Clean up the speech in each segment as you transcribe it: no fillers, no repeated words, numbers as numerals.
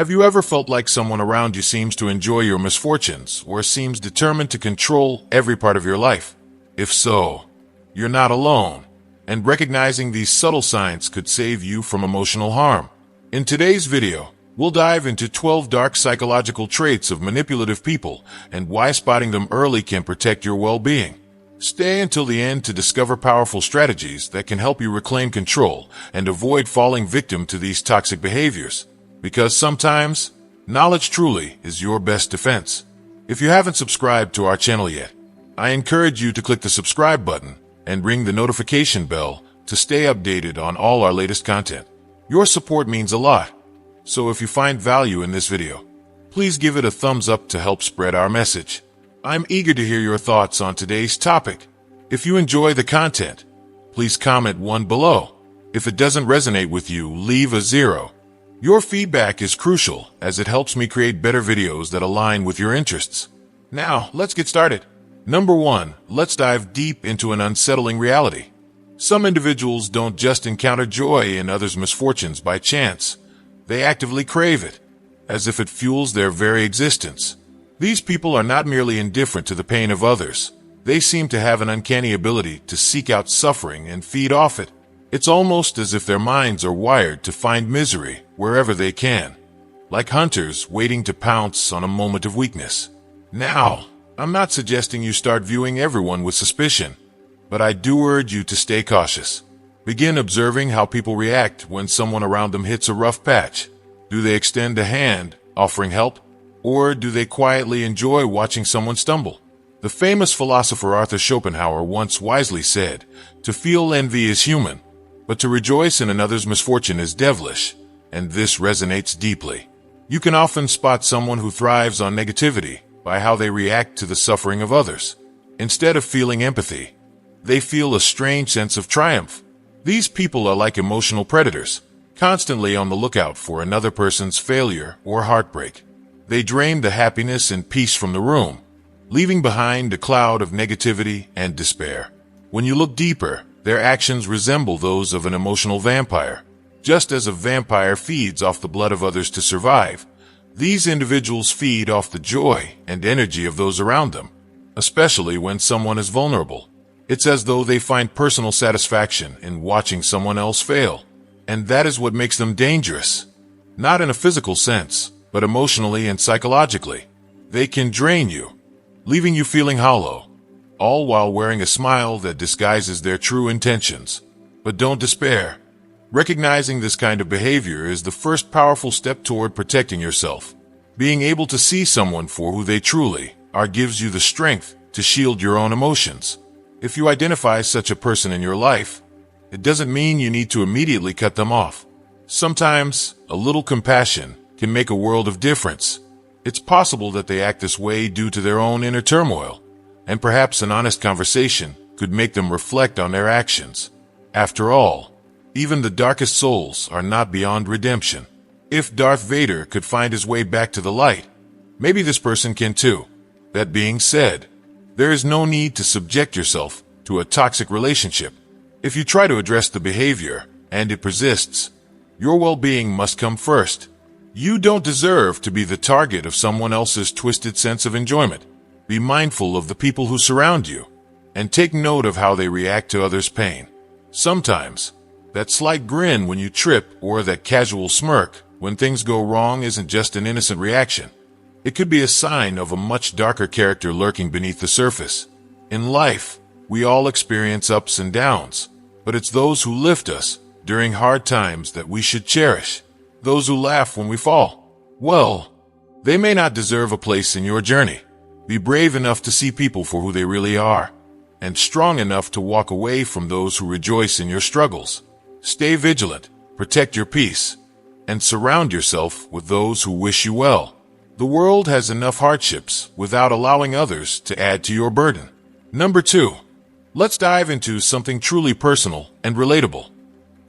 Have you ever felt like someone around you seems to enjoy your misfortunes or seems determined to control every part of your life? If so, you're not alone, and recognizing these subtle signs could save you from emotional harm. In today's video, we'll dive into 12 dark psychological traits of manipulative people and why spotting them early can protect your well-being. Stay until the end to discover powerful strategies that can help you reclaim control and avoid falling victim to these toxic behaviors. Because sometimes, knowledge truly is your best defense. If you haven't subscribed to our channel yet, I encourage you to click the subscribe button and ring the notification bell to stay updated on all our latest content. Your support means a lot, so if you find value in this video, please give it a thumbs up to help spread our message. I'm eager to hear your thoughts on today's topic. If you enjoy the content, please comment 1 below. If it doesn't resonate with you, leave a 0. Your feedback is crucial as it helps me create better videos that align with your interests. Now, let's get started. Number 1, let's dive deep into an unsettling reality. Some individuals don't just encounter joy in others' misfortunes by chance. They actively crave it, as if it fuels their very existence. These people are not merely indifferent to the pain of others. They seem to have an uncanny ability to seek out suffering and feed off it. It's almost as if their minds are wired to find misery wherever they can, like hunters waiting to pounce on a moment of weakness. Now, I'm not suggesting you start viewing everyone with suspicion, but I do urge you to stay cautious. Begin observing how people react when someone around them hits a rough patch. Do they extend a hand, offering help, or do they quietly enjoy watching someone stumble? The famous philosopher Arthur Schopenhauer once wisely said, "To feel envy is human, but to rejoice in another's misfortune is devilish," and this resonates deeply. You can often spot someone who thrives on negativity by how they react to the suffering of others. Instead of feeling empathy, they feel a strange sense of triumph. These people are like emotional predators, constantly on the lookout for another person's failure or heartbreak. They drain the happiness and peace from the room, leaving behind a cloud of negativity and despair. When you look deeper, their actions resemble those of an emotional vampire. Just as a vampire feeds off the blood of others to survive, these individuals feed off the joy and energy of those around them, especially when someone is vulnerable. It's as though they find personal satisfaction in watching someone else fail, and that is what makes them dangerous. Not in a physical sense, but emotionally and psychologically. They can drain you, leaving you feeling hollow, all while wearing a smile that disguises their true intentions. But don't despair. Recognizing this kind of behavior is the first powerful step toward protecting yourself. Being able to see someone for who they truly are gives you the strength to shield your own emotions. If you identify such a person in your life, it doesn't mean you need to immediately cut them off. Sometimes, a little compassion can make a world of difference. It's possible that they act this way due to their own inner turmoil, and perhaps an honest conversation could make them reflect on their actions. After all, even the darkest souls are not beyond redemption. If Darth Vader could find his way back to the light, maybe this person can too. That being said, there is no need to subject yourself to a toxic relationship. If you try to address the behavior and it persists, your well-being must come first. You don't deserve to be the target of someone else's twisted sense of enjoyment. Be mindful of the people who surround you, and take note of how they react to others' pain. Sometimes, that slight grin when you trip or that casual smirk when things go wrong isn't just an innocent reaction. It could be a sign of a much darker character lurking beneath the surface. In life, we all experience ups and downs, but it's those who lift us during hard times that we should cherish. Those who laugh when we fall, well, they may not deserve a place in your journey. Be brave enough to see people for who they really are, and strong enough to walk away from those who rejoice in your struggles. Stay vigilant, protect your peace, and surround yourself with those who wish you well. The world has enough hardships without allowing others to add to your burden. Number 2, let's dive into something truly personal and relatable.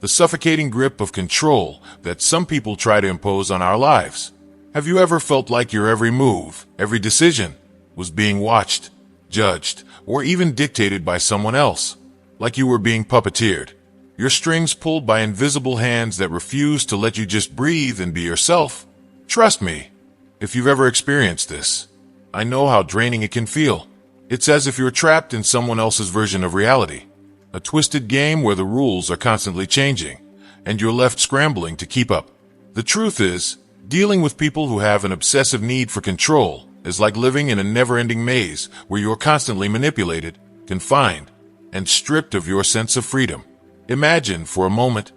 The suffocating grip of control that some people try to impose on our lives. Have you ever felt like your every move, every decision, was being watched, judged, or even dictated by someone else? Like you were being puppeteered, your strings pulled by invisible hands that refuse to let you just breathe and be yourself? Trust me, if you've ever experienced this, I know how draining it can feel. It's as if you're trapped in someone else's version of reality, a twisted game where the rules are constantly changing, and you're left scrambling to keep up. The truth is, dealing with people who have an obsessive need for control is like living in a never-ending maze where you're constantly manipulated, confined, and stripped of your sense of freedom. Imagine for a moment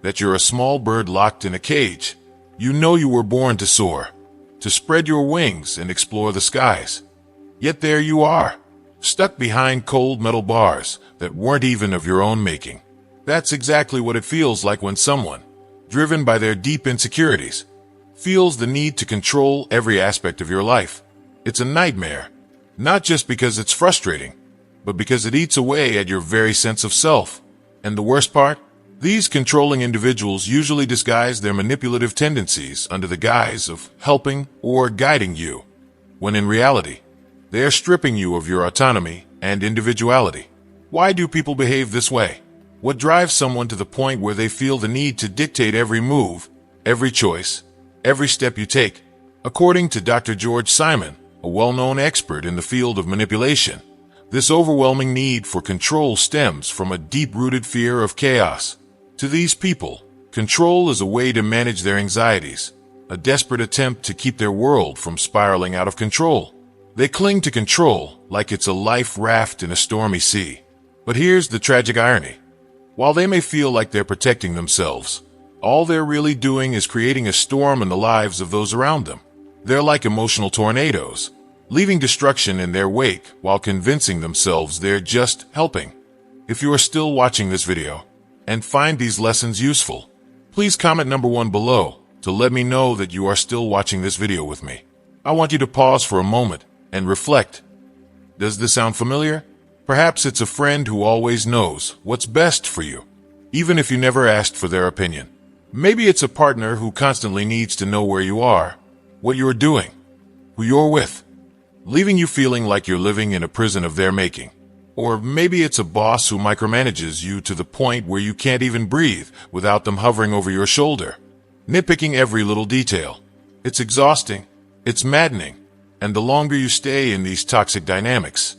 that you're a small bird locked in a cage. You know you were born to soar, to spread your wings and explore the skies. Yet there you are, stuck behind cold metal bars that weren't even of your own making. That's exactly what it feels like when someone, driven by their deep insecurities, feels the need to control every aspect of your life. It's a nightmare, not just because it's frustrating, but because it eats away at your very sense of self. And the worst part? These controlling individuals usually disguise their manipulative tendencies under the guise of helping or guiding you, when in reality, they are stripping you of your autonomy and individuality. Why do people behave this way? What drives someone to the point where they feel the need to dictate every move, every choice, every step you take? According to Dr. George Simon, a well-known expert in the field of manipulation, this overwhelming need for control stems from a deep-rooted fear of chaos. To these people, control is a way to manage their anxieties, a desperate attempt to keep their world from spiraling out of control. They cling to control like it's a life raft in a stormy sea. But here's the tragic irony. While they may feel like they're protecting themselves, all they're really doing is creating a storm in the lives of those around them. They're like emotional tornadoes, leaving destruction in their wake while convincing themselves they're just helping. If you are still watching this video and find these lessons useful, please comment number 1 below to let me know that you are still watching this video with me. I want you to pause for a moment and reflect. Does this sound familiar? Perhaps it's a friend who always knows what's best for you, even if you never asked for their opinion. Maybe it's a partner who constantly needs to know where you are, what you're doing, who you're with, leaving you feeling like you're living in a prison of their making. Or maybe it's a boss who micromanages you to the point where you can't even breathe without them hovering over your shoulder, nitpicking every little detail. It's exhausting, it's maddening, and the longer you stay in these toxic dynamics,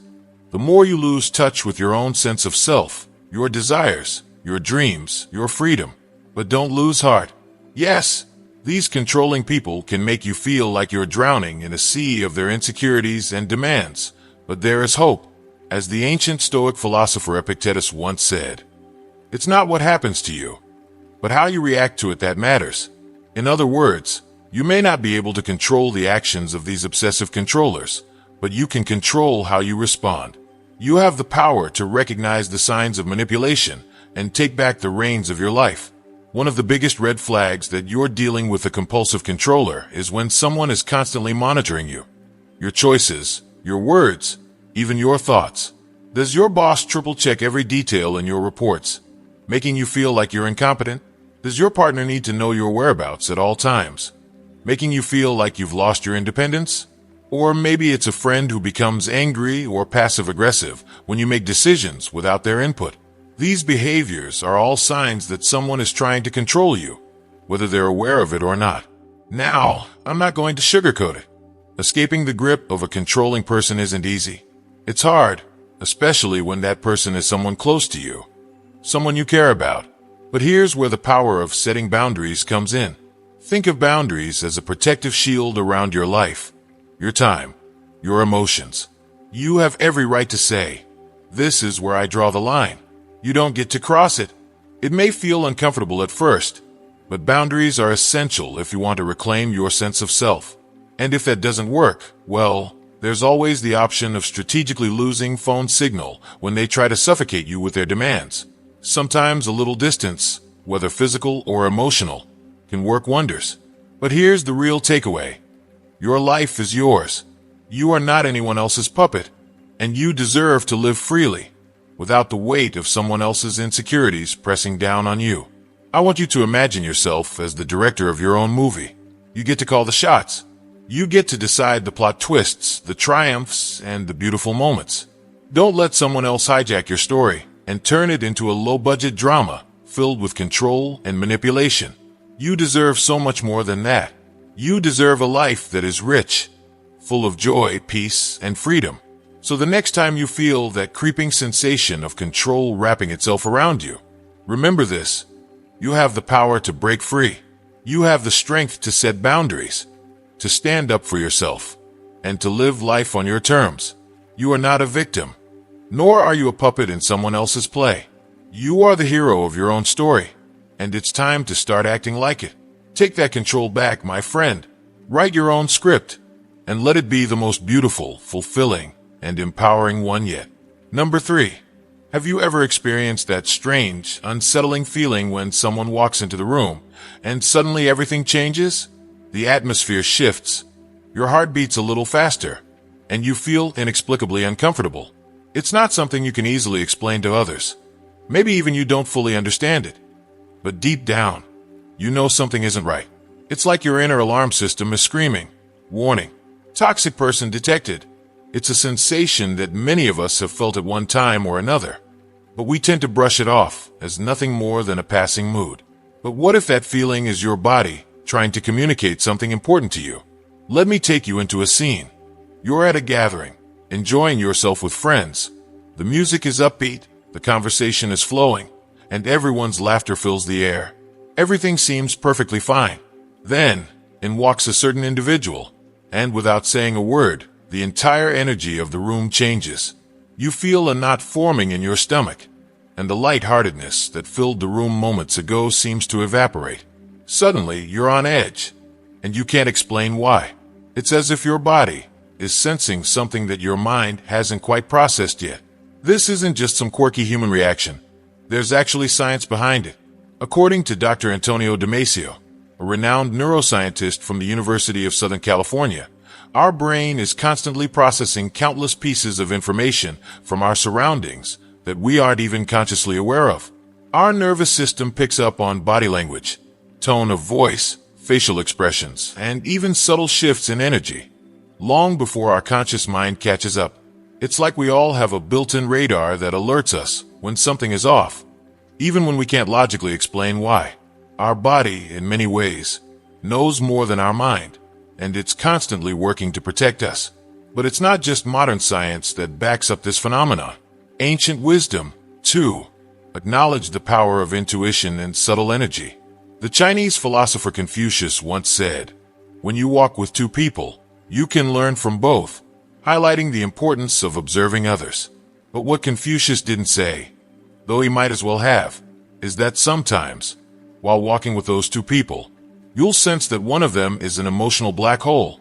the more you lose touch with your own sense of self, your desires, your dreams, your freedom. But don't lose heart. Yes, these controlling people can make you feel like you're drowning in a sea of their insecurities and demands, but there is hope. As the ancient Stoic philosopher Epictetus once said, "It's not what happens to you, but how you react to it that matters." In other words, you may not be able to control the actions of these obsessive controllers, but you can control how you respond. You have the power to recognize the signs of manipulation and take back the reins of your life. One of the biggest red flags that you're dealing with a compulsive controller is when someone is constantly monitoring you, your choices, your words, even your thoughts. Does your boss triple-check every detail in your reports, making you feel like you're incompetent? Does your partner need to know your whereabouts at all times, making you feel like you've lost your independence? Or maybe it's a friend who becomes angry or passive-aggressive when you make decisions without their input. These behaviors are all signs that someone is trying to control you, whether they're aware of it or not. Now, I'm not going to sugarcoat it. Escaping the grip of a controlling person isn't easy. It's hard, especially when that person is someone close to you, someone you care about. But here's where the power of setting boundaries comes in. Think of boundaries as a protective shield around your life, your time, your emotions. You have every right to say, "This is where I draw the line." You don't get to cross it. It may feel uncomfortable at first, but boundaries are essential if you want to reclaim your sense of self. And if that doesn't work, well, there's always the option of strategically losing phone signal when they try to suffocate you with their demands. Sometimes a little distance, whether physical or emotional, can work wonders. But here's the real takeaway. Your life is yours. You are not anyone else's puppet, and you deserve to live freely, without the weight of someone else's insecurities pressing down on you. I want you to imagine yourself as the director of your own movie. You get to call the shots. You get to decide the plot twists, the triumphs, and the beautiful moments. Don't let someone else hijack your story and turn it into a low-budget drama filled with control and manipulation. You deserve so much more than that. You deserve a life that is rich, full of joy, peace, and freedom. So the next time you feel that creeping sensation of control wrapping itself around you, remember this: you have the power to break free. You have the strength to set boundaries, to stand up for yourself, and to live life on your terms. You are not a victim, nor are you a puppet in someone else's play. You are the hero of your own story, and it's time to start acting like it. Take that control back, my friend. Write your own script, and let it be the most beautiful, fulfilling, and empowering one yet. Number 3. Have you ever experienced that strange, unsettling feeling when someone walks into the room and suddenly everything changes? The atmosphere shifts, your heart beats a little faster, and you feel inexplicably uncomfortable. It's not something you can easily explain to others. Maybe even you don't fully understand it. But deep down, you know something isn't right. It's like your inner alarm system is screaming, "Warning, toxic person detected." It's a sensation that many of us have felt at one time or another, but we tend to brush it off as nothing more than a passing mood. But what if that feeling is your body trying to communicate something important to you? Let me take you into a scene. You're at a gathering, enjoying yourself with friends. The music is upbeat, the conversation is flowing, and everyone's laughter fills the air. Everything seems perfectly fine. Then, in walks a certain individual, and without saying a word, the entire energy of the room changes. You feel a knot forming in your stomach, and the lightheartedness that filled the room moments ago seems to evaporate. Suddenly, you're on edge, and you can't explain why. It's as if your body is sensing something that your mind hasn't quite processed yet. This isn't just some quirky human reaction. There's actually science behind it. According to Dr. Antonio Damasio, a renowned neuroscientist from the University of Southern California, our brain is constantly processing countless pieces of information from our surroundings that we aren't even consciously aware of. Our nervous system picks up on body language, tone of voice, facial expressions, and even subtle shifts in energy, long before our conscious mind catches up. It's like we all have a built-in radar that alerts us when something is off, even when we can't logically explain why. Our body, in many ways, knows more than our mind, and it's constantly working to protect us. But it's not just modern science that backs up this phenomenon. Ancient wisdom, too, acknowledged the power of intuition and subtle energy. The Chinese philosopher Confucius once said, "When you walk with two people, you can learn from both," highlighting the importance of observing others. But what Confucius didn't say, though he might as well have, is that sometimes, while walking with those two people, you'll sense that one of them is an emotional black hole,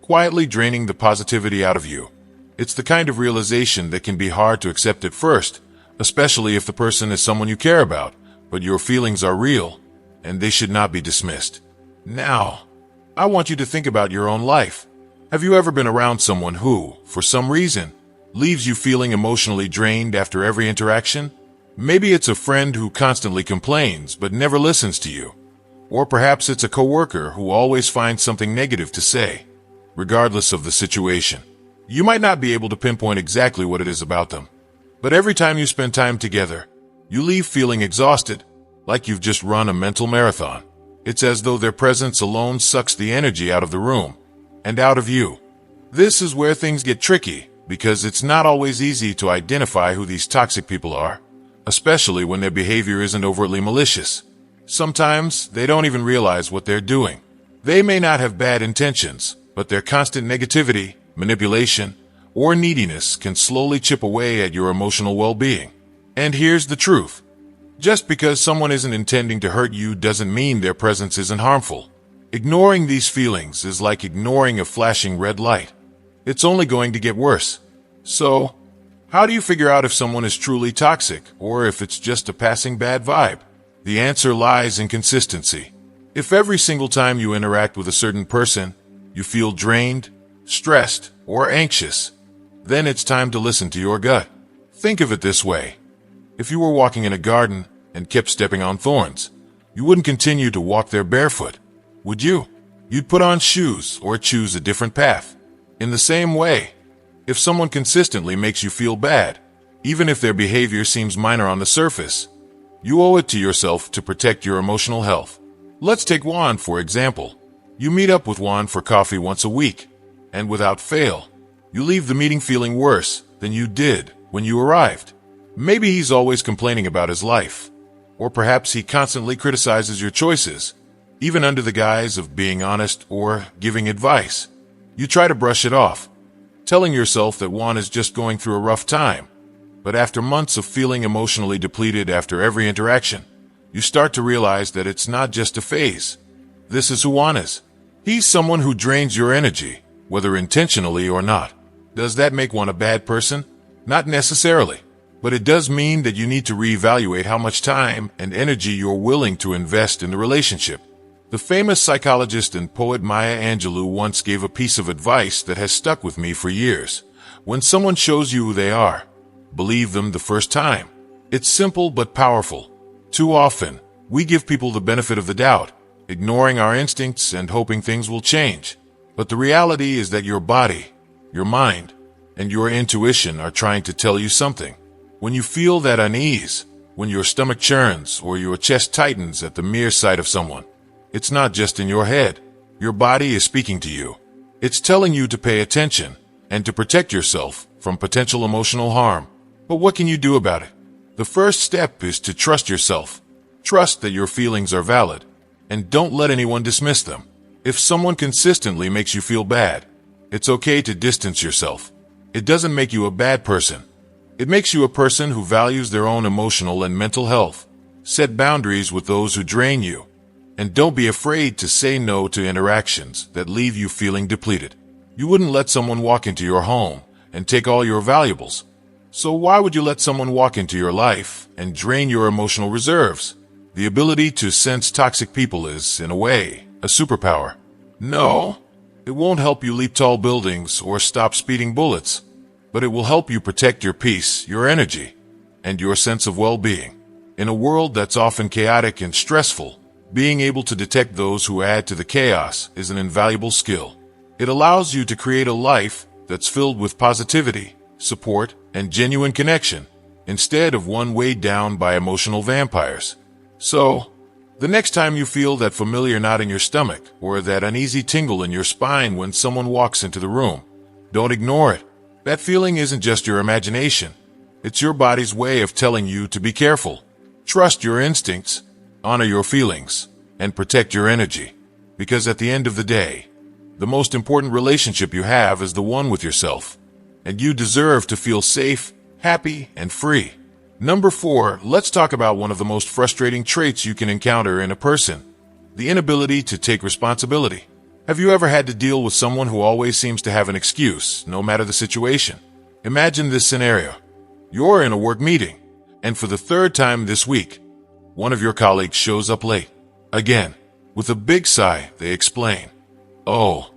quietly draining the positivity out of you. It's the kind of realization that can be hard to accept at first, especially if the person is someone you care about, but your feelings are real, and they should not be dismissed. Now, I want you to think about your own life. Have you ever been around someone who, for some reason, leaves you feeling emotionally drained after every interaction? Maybe it's a friend who constantly complains but never listens to you. Or perhaps it's a coworker who always finds something negative to say, regardless of the situation. You might not be able to pinpoint exactly what it is about them, but every time you spend time together, you leave feeling exhausted, like you've just run a mental marathon. It's as though their presence alone sucks the energy out of the room and out of you. This is where things get tricky, because it's not always easy to identify who these toxic people are, especially when their behavior isn't overtly malicious. Sometimes they don't even realize what they're doing. They may not have bad intentions, but their constant negativity, manipulation, or neediness can slowly chip away at your emotional well-being. And here's the truth. Just because someone isn't intending to hurt you doesn't mean their presence isn't harmful. Ignoring these feelings is like ignoring a flashing red light. It's only going to get worse. So, how do you figure out if someone is truly toxic or if it's just a passing bad vibe? The answer lies in consistency. If every single time you interact with a certain person, you feel drained, stressed, or anxious, then it's time to listen to your gut. Think of it this way. If you were walking in a garden and kept stepping on thorns, you wouldn't continue to walk there barefoot, would you? You'd put on shoes or choose a different path. In the same way, if someone consistently makes you feel bad, even if their behavior seems minor on the surface, you owe it to yourself to protect your emotional health. Let's take Juan, for example. You meet up with Juan for coffee once a week, and without fail, you leave the meeting feeling worse than you did when you arrived. Maybe he's always complaining about his life, or perhaps he constantly criticizes your choices, even under the guise of being honest or giving advice. You try to brush it off, telling yourself that Juan is just going through a rough time. But after months of feeling emotionally depleted after every interaction, you start to realize that it's not just a phase. This is who Juan is. He's someone who drains your energy, whether intentionally or not. Does that make one a bad person? Not necessarily. But it does mean that you need to reevaluate how much time and energy you're willing to invest in the relationship. The famous psychologist and poet Maya Angelou once gave a piece of advice that has stuck with me for years. When someone shows you who they are, believe them the first time. It's simple but powerful. Too often, we give people the benefit of the doubt, ignoring our instincts and hoping things will change. But the reality is that your body, your mind, and your intuition are trying to tell you something. When you feel that unease, when your stomach churns or your chest tightens at the mere sight of someone, it's not just in your head. Your body is speaking to you. It's telling you to pay attention and to protect yourself from potential emotional harm. But what can you do about it? The first step is to trust yourself. Trust that your feelings are valid, and don't let anyone dismiss them. If someone consistently makes you feel bad, it's okay to distance yourself. It doesn't make you a bad person. It makes you a person who values their own emotional and mental health. Set boundaries with those who drain you. And don't be afraid to say no to interactions that leave you feeling depleted. You wouldn't let someone walk into your home and take all your valuables. So why would you let someone walk into your life and drain your emotional reserves? The ability to sense toxic people is, in a way, a superpower. No, it won't help you leap tall buildings or stop speeding bullets, but it will help you protect your peace, your energy, and your sense of well-being. In a world that's often chaotic and stressful, being able to detect those who add to the chaos is an invaluable skill. It allows you to create a life that's filled with positivity, support, and genuine connection, instead of one weighed down by emotional vampires. So, the next time you feel that familiar knot in your stomach or that uneasy tingle in your spine when someone walks into the room, don't ignore it. That feeling isn't just your imagination. It's your body's way of telling you to be careful. Trust your instincts, honor your feelings, and protect your energy. Because at the end of the day, the most important relationship you have is the one with yourself. And you deserve to feel safe, happy, and free. Number 4, let's talk about one of the most frustrating traits you can encounter in a person: the inability to take responsibility. Have you ever had to deal with someone who always seems to have an excuse, no matter the situation? Imagine this scenario. You're in a work meeting, and for the third time this week, one of your colleagues shows up late. Again, with a big sigh, they explain, "Oh,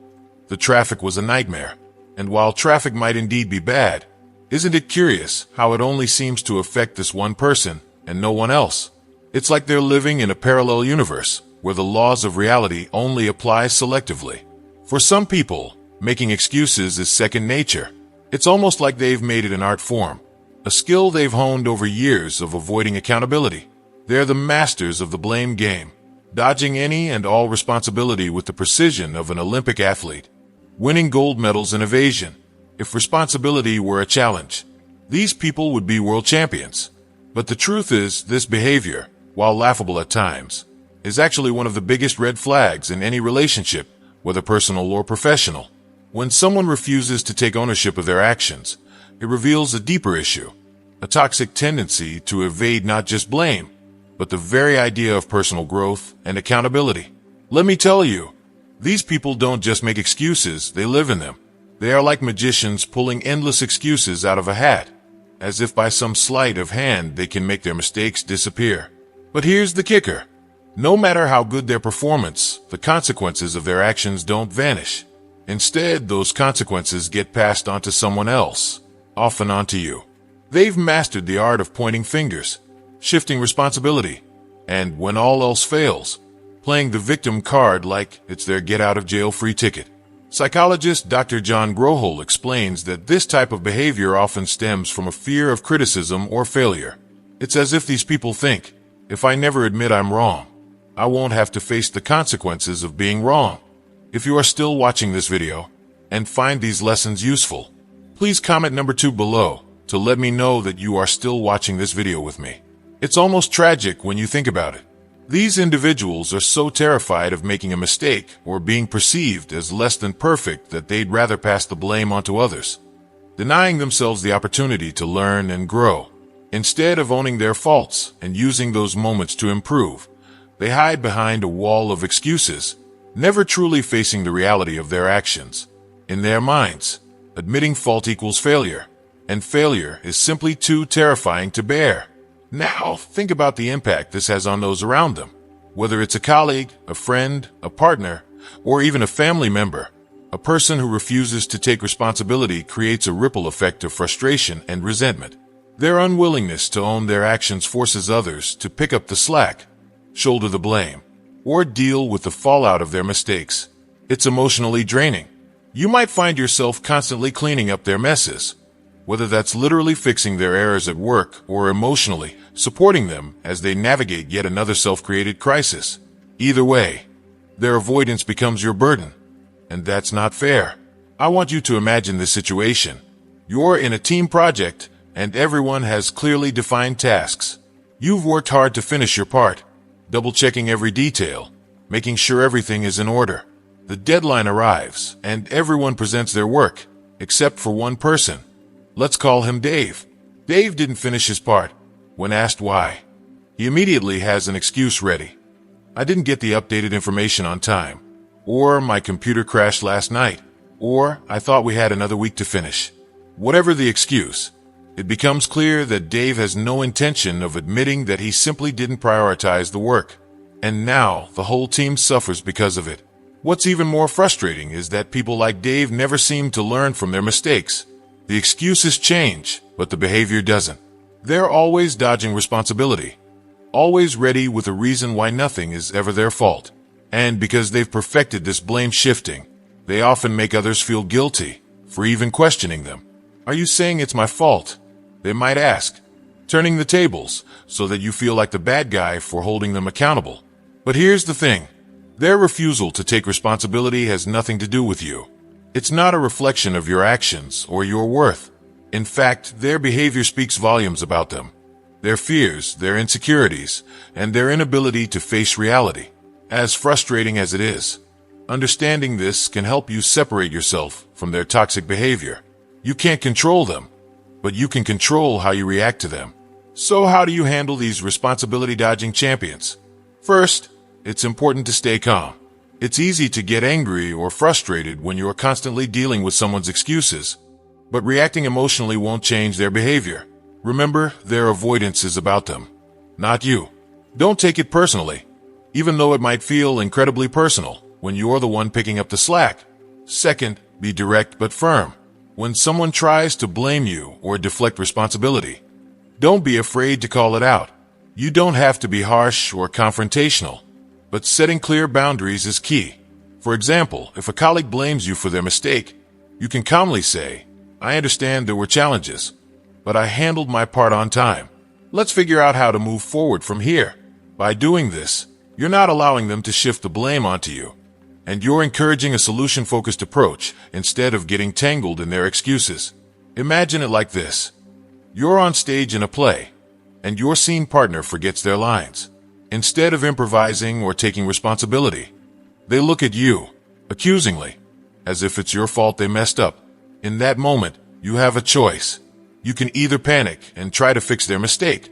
the traffic was a nightmare." And while traffic might indeed be bad, isn't it curious how it only seems to affect this one person and no one else? It's like they're living in a parallel universe where the laws of reality only apply selectively. For some people, making excuses is second nature. It's almost like they've made it an art form, a skill they've honed over years of avoiding accountability. They're the masters of the blame game, dodging any and all responsibility with the precision of an Olympic athlete, winning gold medals in evasion. If responsibility were a challenge, these people would be world champions. But the truth is, this behavior, while laughable at times, is actually one of the biggest red flags in any relationship, whether personal or professional. When someone refuses to take ownership of their actions, it reveals a deeper issue, a toxic tendency to evade not just blame, but the very idea of personal growth and accountability. Let me tell you, these people don't just make excuses, they live in them. They are like magicians pulling endless excuses out of a hat, as if by some sleight of hand they can make their mistakes disappear. But here's the kicker. No matter how good their performance, the consequences of their actions don't vanish. Instead, those consequences get passed on to someone else, often onto you. They've mastered the art of pointing fingers, shifting responsibility, and when all else fails, playing the victim card like it's their get-out-of-jail-free ticket. Psychologist Dr. John Grohol explains that this type of behavior often stems from a fear of criticism or failure. It's as if these people think, if I never admit I'm wrong, I won't have to face the consequences of being wrong. If you are still watching this video and find these lessons useful, please comment number 2 below to let me know that you are still watching this video with me. It's almost tragic when you think about it. These individuals are so terrified of making a mistake or being perceived as less than perfect that they'd rather pass the blame onto others, denying themselves the opportunity to learn and grow. Instead of owning their faults and using those moments to improve, they hide behind a wall of excuses, never truly facing the reality of their actions. In their minds, admitting fault equals failure, and failure is simply too terrifying to bear. Now, think about the impact this has on those around them. Whether it's a colleague, a friend, a partner, or even a family member, a person who refuses to take responsibility creates a ripple effect of frustration and resentment. Their unwillingness to own their actions forces others to pick up the slack, shoulder the blame, or deal with the fallout of their mistakes. It's emotionally draining. You might find yourself constantly cleaning up their messes, whether that's literally fixing their errors at work or emotionally supporting them as they navigate yet another self-created crisis. Either way, their avoidance becomes your burden, and that's not fair. I want you to imagine this situation. You're in a team project, and everyone has clearly defined tasks. You've worked hard to finish your part, double-checking every detail, making sure everything is in order. The deadline arrives, and everyone presents their work, except for one person. Let's call him Dave. Dave didn't finish his part. When asked why, he immediately has an excuse ready. I didn't get the updated information on time, or my computer crashed last night, or I thought we had another week to finish. Whatever the excuse, it becomes clear that Dave has no intention of admitting that he simply didn't prioritize the work. And now the whole team suffers because of it. What's even more frustrating is that people like Dave never seem to learn from their mistakes. The excuses change, but the behavior doesn't. They're always dodging responsibility, always ready with a reason why nothing is ever their fault. And because they've perfected this blame shifting, they often make others feel guilty for even questioning them. Are you saying it's my fault? They might ask, turning the tables so that you feel like the bad guy for holding them accountable. But here's the thing. Their refusal to take responsibility has nothing to do with you. It's not a reflection of your actions or your worth. In fact, their behavior speaks volumes about them, their fears, their insecurities, and their inability to face reality. As frustrating as it is, understanding this can help you separate yourself from their toxic behavior. You can't control them, but you can control how you react to them. So how do you handle these responsibility-dodging champions? First, it's important to stay calm. It's easy to get angry or frustrated when you're constantly dealing with someone's excuses, but reacting emotionally won't change their behavior. Remember, their avoidance is about them, not you. Don't take it personally, even though it might feel incredibly personal when you're the one picking up the slack. Second, be direct but firm. When someone tries to blame you or deflect responsibility, don't be afraid to call it out. You don't have to be harsh or confrontational, but setting clear boundaries is key. For example, if a colleague blames you for their mistake, you can calmly say, I understand there were challenges, but I handled my part on time. Let's figure out how to move forward from here. By doing this, you're not allowing them to shift the blame onto you, and you're encouraging a solution-focused approach instead of getting tangled in their excuses. Imagine it like this. You're on stage in a play, and your scene partner forgets their lines. Instead of improvising or taking responsibility, they look at you, accusingly, as if it's your fault they messed up. In that moment, you have a choice. You can either panic and try to fix their mistake,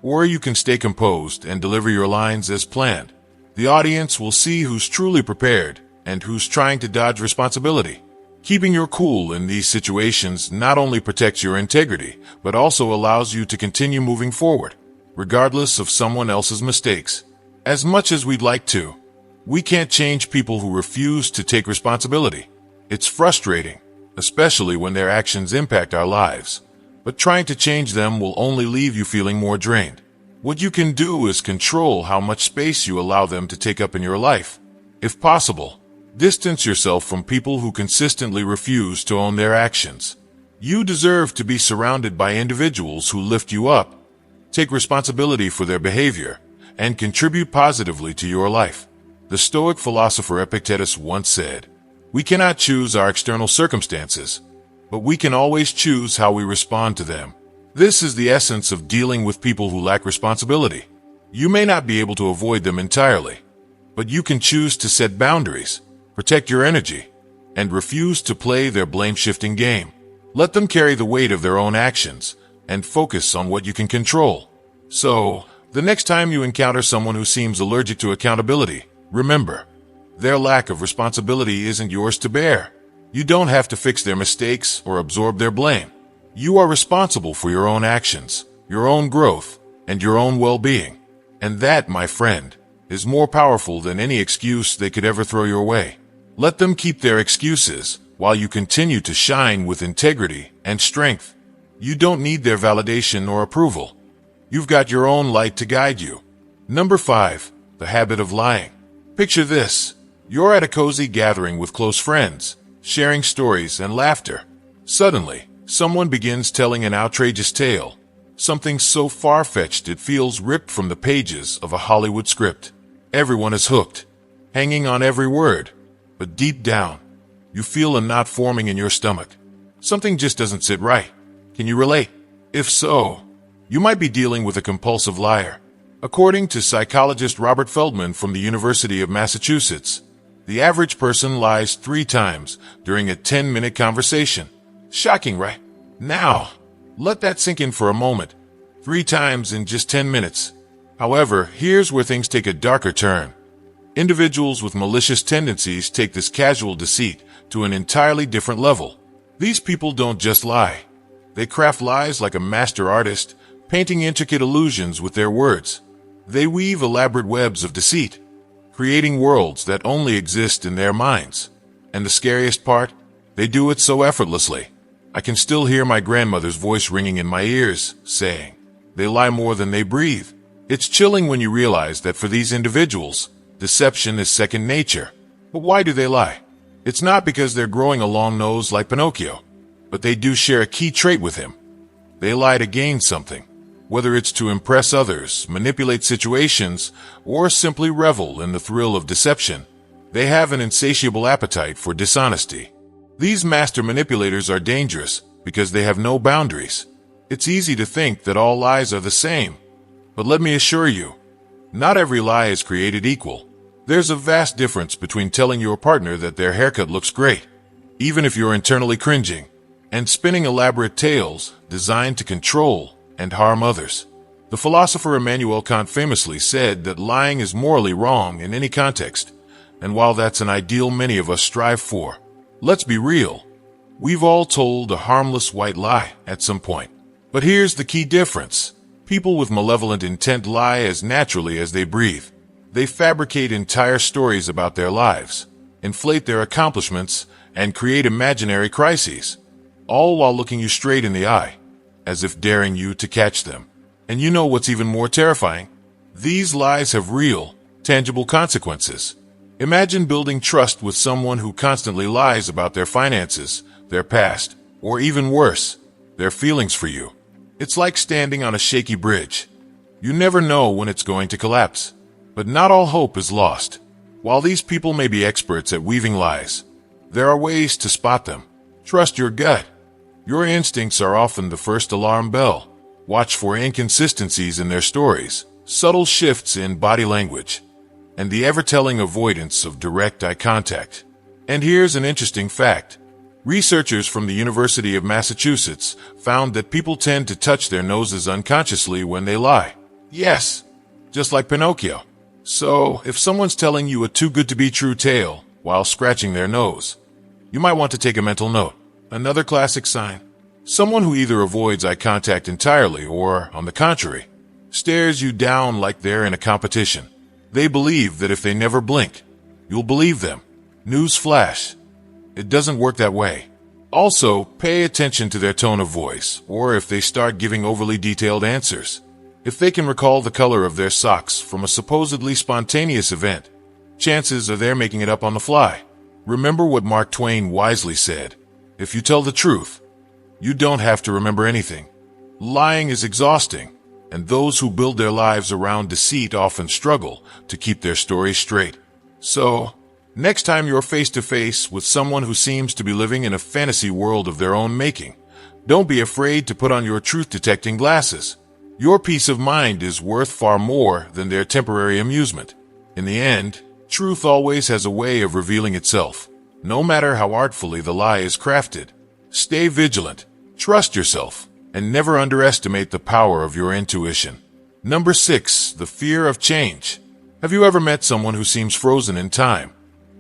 or you can stay composed and deliver your lines as planned. The audience will see who's truly prepared and who's trying to dodge responsibility. Keeping your cool in these situations not only protects your integrity, but also allows you to continue moving forward, regardless of someone else's mistakes. As much as we'd like to, we can't change people who refuse to take responsibility. It's frustrating, especially when their actions impact our lives. But trying to change them will only leave you feeling more drained. What you can do is control how much space you allow them to take up in your life. If possible, distance yourself from people who consistently refuse to own their actions. You deserve to be surrounded by individuals who lift you up, take responsibility for their behavior, and contribute positively to your life. The Stoic philosopher Epictetus once said, "We cannot choose our external circumstances, but we can always choose how we respond to them." This is the essence of dealing with people who lack responsibility. You may not be able to avoid them entirely, but you can choose to set boundaries, protect your energy, and refuse to play their blame-shifting game. Let them carry the weight of their own actions and focus on what you can control. So, the next time you encounter someone who seems allergic to accountability, remember, their lack of responsibility isn't yours to bear. You don't have to fix their mistakes or absorb their blame. You are responsible for your own actions, your own growth, and your own well-being. And that, my friend, is more powerful than any excuse they could ever throw your way. Let them keep their excuses while you continue to shine with integrity and strength. You don't need their validation or approval. You've got your own light to guide you. Number 5, the habit of lying. Picture this. You're at a cozy gathering with close friends, sharing stories and laughter. Suddenly, someone begins telling an outrageous tale, something so far-fetched it feels ripped from the pages of a Hollywood script. Everyone is hooked, hanging on every word, but deep down, you feel a knot forming in your stomach. Something just doesn't sit right. Can you relate? If so, you might be dealing with a compulsive liar. According to psychologist Robert Feldman from the University of Massachusetts, the average person lies 3 times during a 10-minute conversation. Shocking, right? Now, let that sink in for a moment. 3 times in just 10 minutes. However, here's where things take a darker turn. Individuals with malicious tendencies take this casual deceit to an entirely different level. These people don't just lie. They craft lies like a master artist, painting intricate illusions with their words. They weave elaborate webs of deceit, creating worlds that only exist in their minds. And the scariest part? They do it so effortlessly. I can still hear my grandmother's voice ringing in my ears, saying, "They lie more than they breathe." It's chilling when you realize that for these individuals, deception is second nature. But why do they lie? It's not because they're growing a long nose like Pinocchio, but they do share a key trait with him. They lie to gain something, whether it's to impress others, manipulate situations, or simply revel in the thrill of deception. They have an insatiable appetite for dishonesty. These master manipulators are dangerous because they have no boundaries. It's easy to think that all lies are the same, but let me assure you, not every lie is created equal. There's a vast difference between telling your partner that their haircut looks great, even if you're internally cringing, and spinning elaborate tales designed to control and harm others. The philosopher Immanuel Kant famously said that lying is morally wrong in any context, and while that's an ideal many of us strive for, let's be real. We've all told a harmless white lie at some point. But here's the key difference. People with malevolent intent lie as naturally as they breathe. They fabricate entire stories about their lives, inflate their accomplishments, and create imaginary crises, all while looking you straight in the eye, as if daring you to catch them. And you know what's even more terrifying? These lies have real, tangible consequences. Imagine building trust with someone who constantly lies about their finances, their past, or even worse, their feelings for you. It's like standing on a shaky bridge. You never know when it's going to collapse. But not all hope is lost. While these people may be experts at weaving lies, there are ways to spot them. Trust your gut. Your instincts are often the first alarm bell. Watch for inconsistencies in their stories, subtle shifts in body language, and the ever-telling avoidance of direct eye contact. And here's an interesting fact. Researchers from the University of Massachusetts found that people tend to touch their noses unconsciously when they lie. Yes, just like Pinocchio. So, if someone's telling you a too-good-to-be-true tale while scratching their nose, you might want to take a mental note. Another classic sign. Someone who either avoids eye contact entirely or, on the contrary, stares you down like they're in a competition. They believe that if they never blink, you'll believe them. News flash. It doesn't work that way. Also, pay attention to their tone of voice, or if they start giving overly detailed answers. If they can recall the color of their socks from a supposedly spontaneous event, chances are they're making it up on the fly. Remember what Mark Twain wisely said. If you tell the truth, you don't have to remember anything. Lying is exhausting, and those who build their lives around deceit often struggle to keep their stories straight. So, next time you're face to face with someone who seems to be living in a fantasy world of their own making, don't be afraid to put on your truth-detecting glasses. Your peace of mind is worth far more than their temporary amusement. In the end, truth always has a way of revealing itself, no matter how artfully the lie is crafted. Stay vigilant, trust yourself, and never underestimate the power of your intuition. Number 6, the fear of change. Have you ever met someone who seems frozen in time,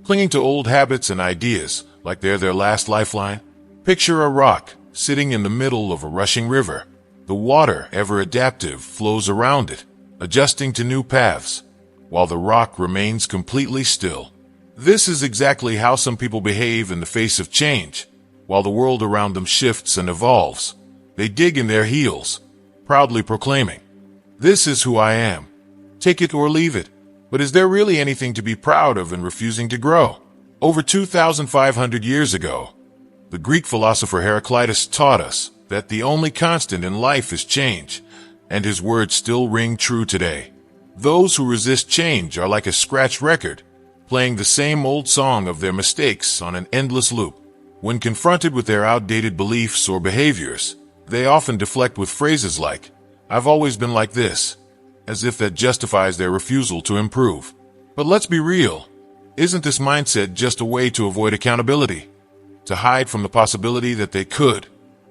clinging to old habits and ideas like they're their last lifeline? Picture a rock sitting in the middle of a rushing river. The water, ever adaptive, flows around it, adjusting to new paths, while the rock remains completely still. This is exactly how some people behave in the face of change. While the world around them shifts and evolves, they dig in their heels, proudly proclaiming, "This is who I am. Take it or leave it." But is there really anything to be proud of in refusing to grow? Over 2,500 years ago, the Greek philosopher Heraclitus taught us that the only constant in life is change, and his words still ring true today. Those who resist change are like a scratched record, playing the same old song of their mistakes on an endless loop. When confronted with their outdated beliefs or behaviors, they often deflect with phrases like, "I've always been like this," as if that justifies their refusal to improve. But let's be real. Isn't this mindset just a way to avoid accountability? To hide from the possibility that they could,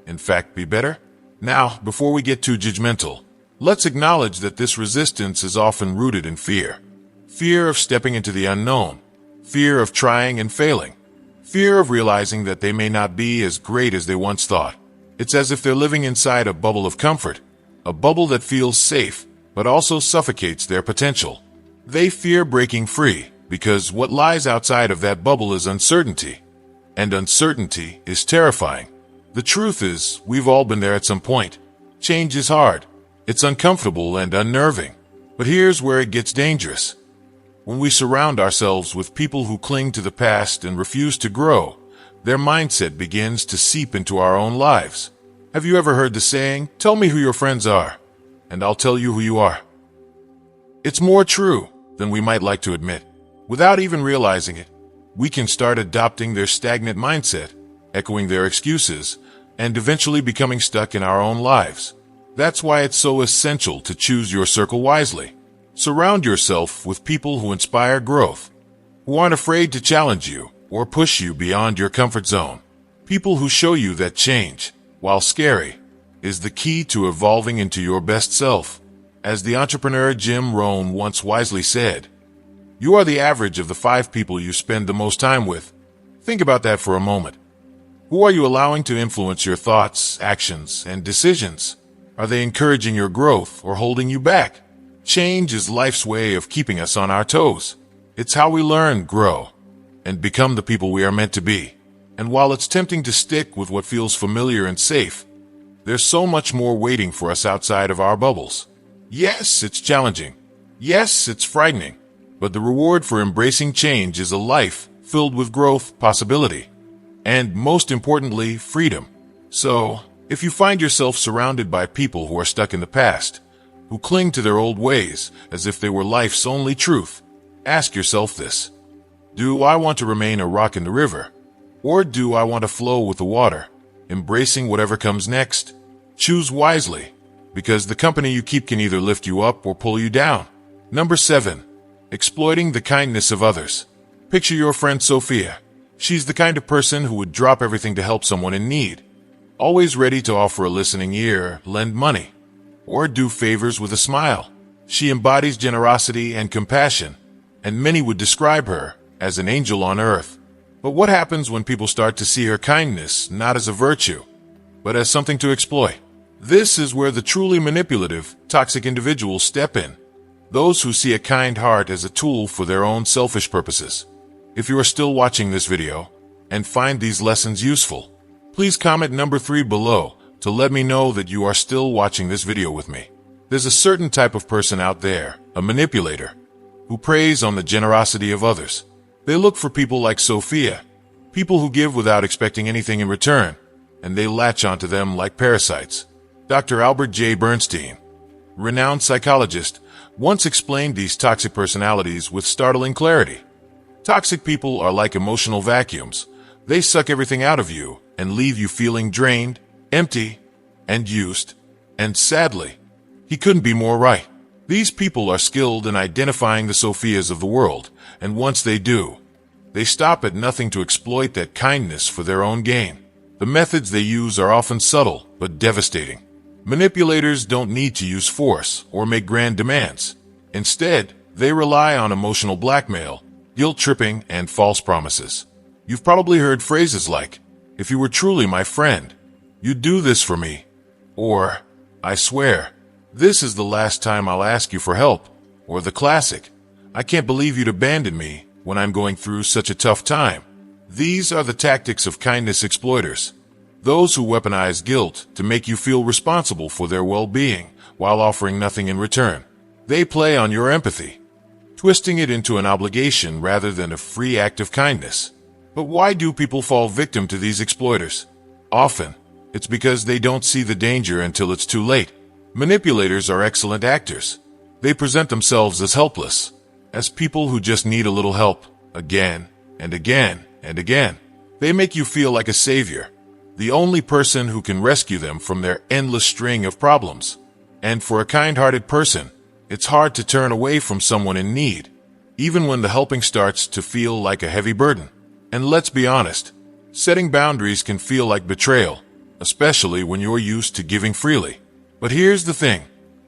in fact, be better? Now, before we get too judgmental, let's acknowledge that this resistance is often rooted in fear. Fear of stepping into the unknown. Fear of trying and failing. Fear of realizing that they may not be as great as they once thought. It's as if they're living inside a bubble of comfort, a bubble that feels safe, but also suffocates their potential. They fear breaking free, because what lies outside of that bubble is uncertainty. And uncertainty is terrifying. The truth is, we've all been there at some point. Change is hard. It's uncomfortable and unnerving. But here's where it gets dangerous. When we surround ourselves with people who cling to the past and refuse to grow, their mindset begins to seep into our own lives. Have you ever heard the saying, "Tell me who your friends are, and I'll tell you who you are"? It's more true than we might like to admit. Without even realizing it, we can start adopting their stagnant mindset, echoing their excuses, and eventually becoming stuck in our own lives. That's why it's so essential to choose your circle wisely. Surround yourself with people who inspire growth, who aren't afraid to challenge you or push you beyond your comfort zone. People who show you that change, while scary, is the key to evolving into your best self. As the entrepreneur Jim Rohn once wisely said, "You are the average of the 5 people you spend the most time with." Think about that for a moment. Who are you allowing to influence your thoughts, actions, and decisions? Are they encouraging your growth or holding you back? Change is life's way of keeping us on our toes. It's how we learn, grow, and become the people we are meant to be. And while it's tempting to stick with what feels familiar and safe, there's so much more waiting for us outside of our bubbles. Yes, it's challenging. Yes, it's frightening. But the reward for embracing change is a life filled with growth, possibility, and most importantly, freedom. So, if you find yourself surrounded by people who are stuck in the past, who cling to their old ways as if they were life's only truth, ask yourself this: do I want to remain a rock in the river? Or do I want to flow with the water, embracing whatever comes next? Choose wisely, because the company you keep can either lift you up or pull you down. Number 7. Exploiting the kindness of others. Picture your friend Sophia. She's the kind of person who would drop everything to help someone in need, always ready to offer a listening ear, lend money, or do favors with a smile. She embodies generosity and compassion, and many would describe her as an angel on earth. But what happens when people start to see her kindness not as a virtue, but as something to exploit? This is where the truly manipulative, toxic individuals step in. Those who see a kind heart as a tool for their own selfish purposes. If you are still watching this video and find these lessons useful, please comment number 3 below to let me know that you are still watching this video with me. There's a certain type of person out there, a manipulator, who preys on the generosity of others. They look for people like Sophia, people who give without expecting anything in return, and they latch onto them like parasites. Dr. Albert J. Bernstein, renowned psychologist, once explained these toxic personalities with startling clarity. Toxic people are like emotional vacuums. They suck everything out of you and leave you feeling drained, empty, and used. And sadly, he couldn't be more right. These people are skilled in identifying the Sophias of the world, and once they do, they stop at nothing to exploit that kindness for their own gain. The methods they use are often subtle but devastating. Manipulators don't need to use force or make grand demands. Instead, they rely on emotional blackmail, guilt-tripping, and false promises. You've probably heard phrases like, "If you were truly my friend, you'd do this for me," or, "I swear, this is the last time I'll ask you for help," or the classic, "I can't believe you'd abandon me when I'm going through such a tough time." These are the tactics of kindness exploiters, those who weaponize guilt to make you feel responsible for their well-being while offering nothing in return. They play on your empathy, twisting it into an obligation rather than a free act of kindness. But why do people fall victim to these exploiters? Often, it's because they don't see the danger until it's too late. Manipulators are excellent actors. They present themselves as helpless, as people who just need a little help, again and again and again. They make you feel like a savior, the only person who can rescue them from their endless string of problems. And for a kind-hearted person, it's hard to turn away from someone in need, even when the helping starts to feel like a heavy burden. And let's be honest, setting boundaries can feel like betrayal, especially when you're used to giving freely. But here's the thing,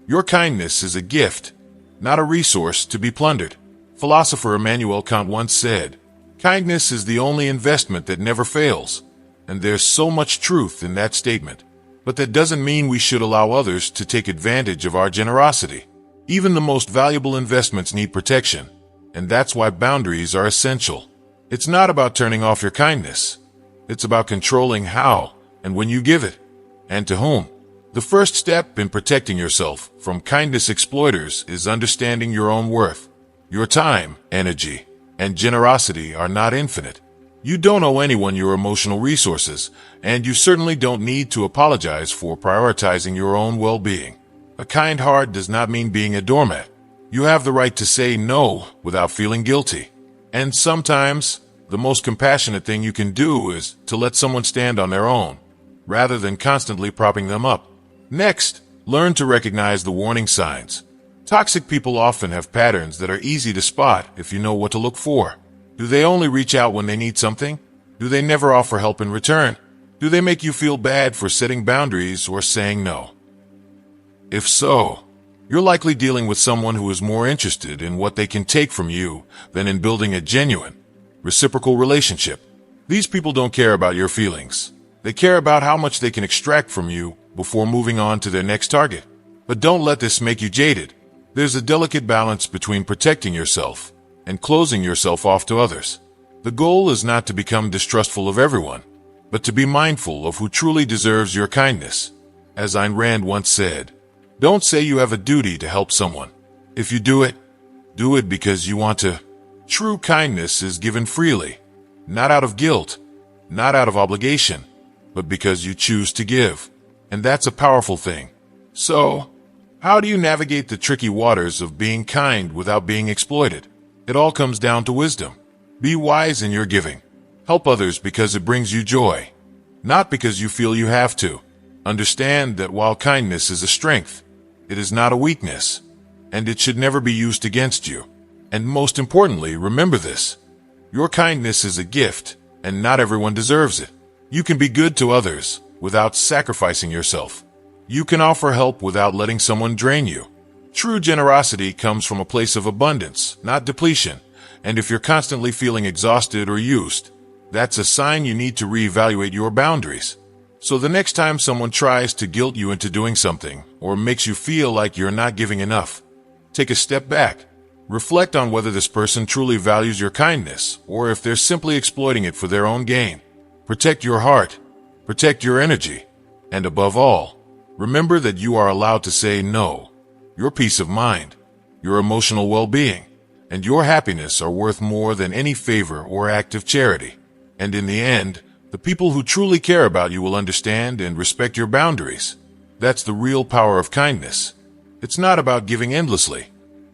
your kindness is a gift, not a resource to be plundered. Philosopher Immanuel Kant once said, "Kindness is the only investment that never fails," and there's so much truth in that statement. But that doesn't mean we should allow others to take advantage of our generosity. Even the most valuable investments need protection, and that's why boundaries are essential. It's not about turning off your kindness. It's about controlling how and when you give it, and to whom. The first step in protecting yourself from kindness exploiters is understanding your own worth. Your time, energy, and generosity are not infinite. You don't owe anyone your emotional resources, and you certainly don't need to apologize for prioritizing your own well-being. A kind heart does not mean being a doormat. You have the right to say no without feeling guilty. And sometimes, the most compassionate thing you can do is to let someone stand on their own, rather than constantly propping them up. Next, learn to recognize the warning signs. Toxic people often have patterns that are easy to spot if you know what to look for. Do they only reach out when they need something? Do they never offer help in return? Do they make you feel bad for setting boundaries or saying no? If so, you're likely dealing with someone who is more interested in what they can take from you than in building a genuine, reciprocal relationship. These people don't care about your feelings. They care about how much they can extract from you before moving on to their next target. But don't let this make you jaded. There's a delicate balance between protecting yourself and closing yourself off to others. The goal is not to become distrustful of everyone, but to be mindful of who truly deserves your kindness. As Ayn Rand once said, don't say you have a duty to help someone. If you do it because you want to. True kindness is given freely, not out of guilt, not out of obligation, but because you choose to give. And that's a powerful thing. So, how do you navigate the tricky waters of being kind without being exploited? It all comes down to wisdom. Be wise in your giving. Help others because it brings you joy, not because you feel you have to. Understand that while kindness is a strength, it is not a weakness, and it should never be used against you. And most importantly, remember this. Your kindness is a gift, and not everyone deserves it. You can be good to others without sacrificing yourself. You can offer help without letting someone drain you. True generosity comes from a place of abundance, not depletion. And if you're constantly feeling exhausted or used, that's a sign you need to reevaluate your boundaries. So the next time someone tries to guilt you into doing something or makes you feel like you're not giving enough, take a step back. Reflect on whether this person truly values your kindness or if they're simply exploiting it for their own gain. Protect your heart, protect your energy, and above all, remember that you are allowed to say no. Your peace of mind, your emotional well-being, and your happiness are worth more than any favor or act of charity. And in the end, the people who truly care about you will understand and respect your boundaries. That's the real power of kindness. It's not about giving endlessly,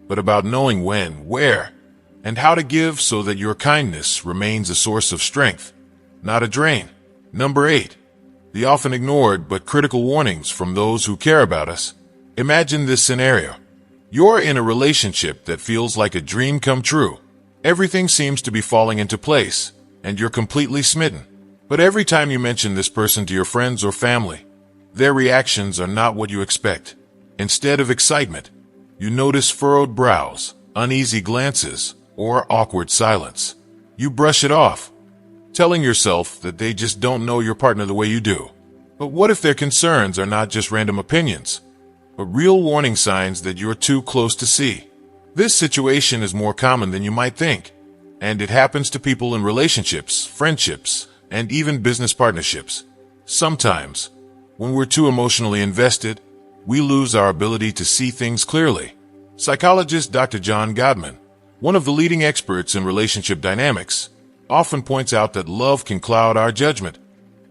but about knowing when, where, and how to give so that your kindness remains a source of strength, not a drain. Number 8. The often ignored but critical warnings from those who care about us. Imagine this scenario. You're in a relationship that feels like a dream come true. Everything seems to be falling into place, and you're completely smitten. But every time you mention this person to your friends or family, their reactions are not what you expect. Instead of excitement, you notice furrowed brows, uneasy glances, or awkward silence. You brush it off, telling yourself that they just don't know your partner the way you do. But what if their concerns are not just random opinions, but real warning signs that you're too close to see? This situation is more common than you might think, and it happens to people in relationships, friendships, and even business partnerships. Sometimes, when we're too emotionally invested, we lose our ability to see things clearly. Psychologist Dr. John Gottman, one of the leading experts in relationship dynamics, often points out that love can cloud our judgment,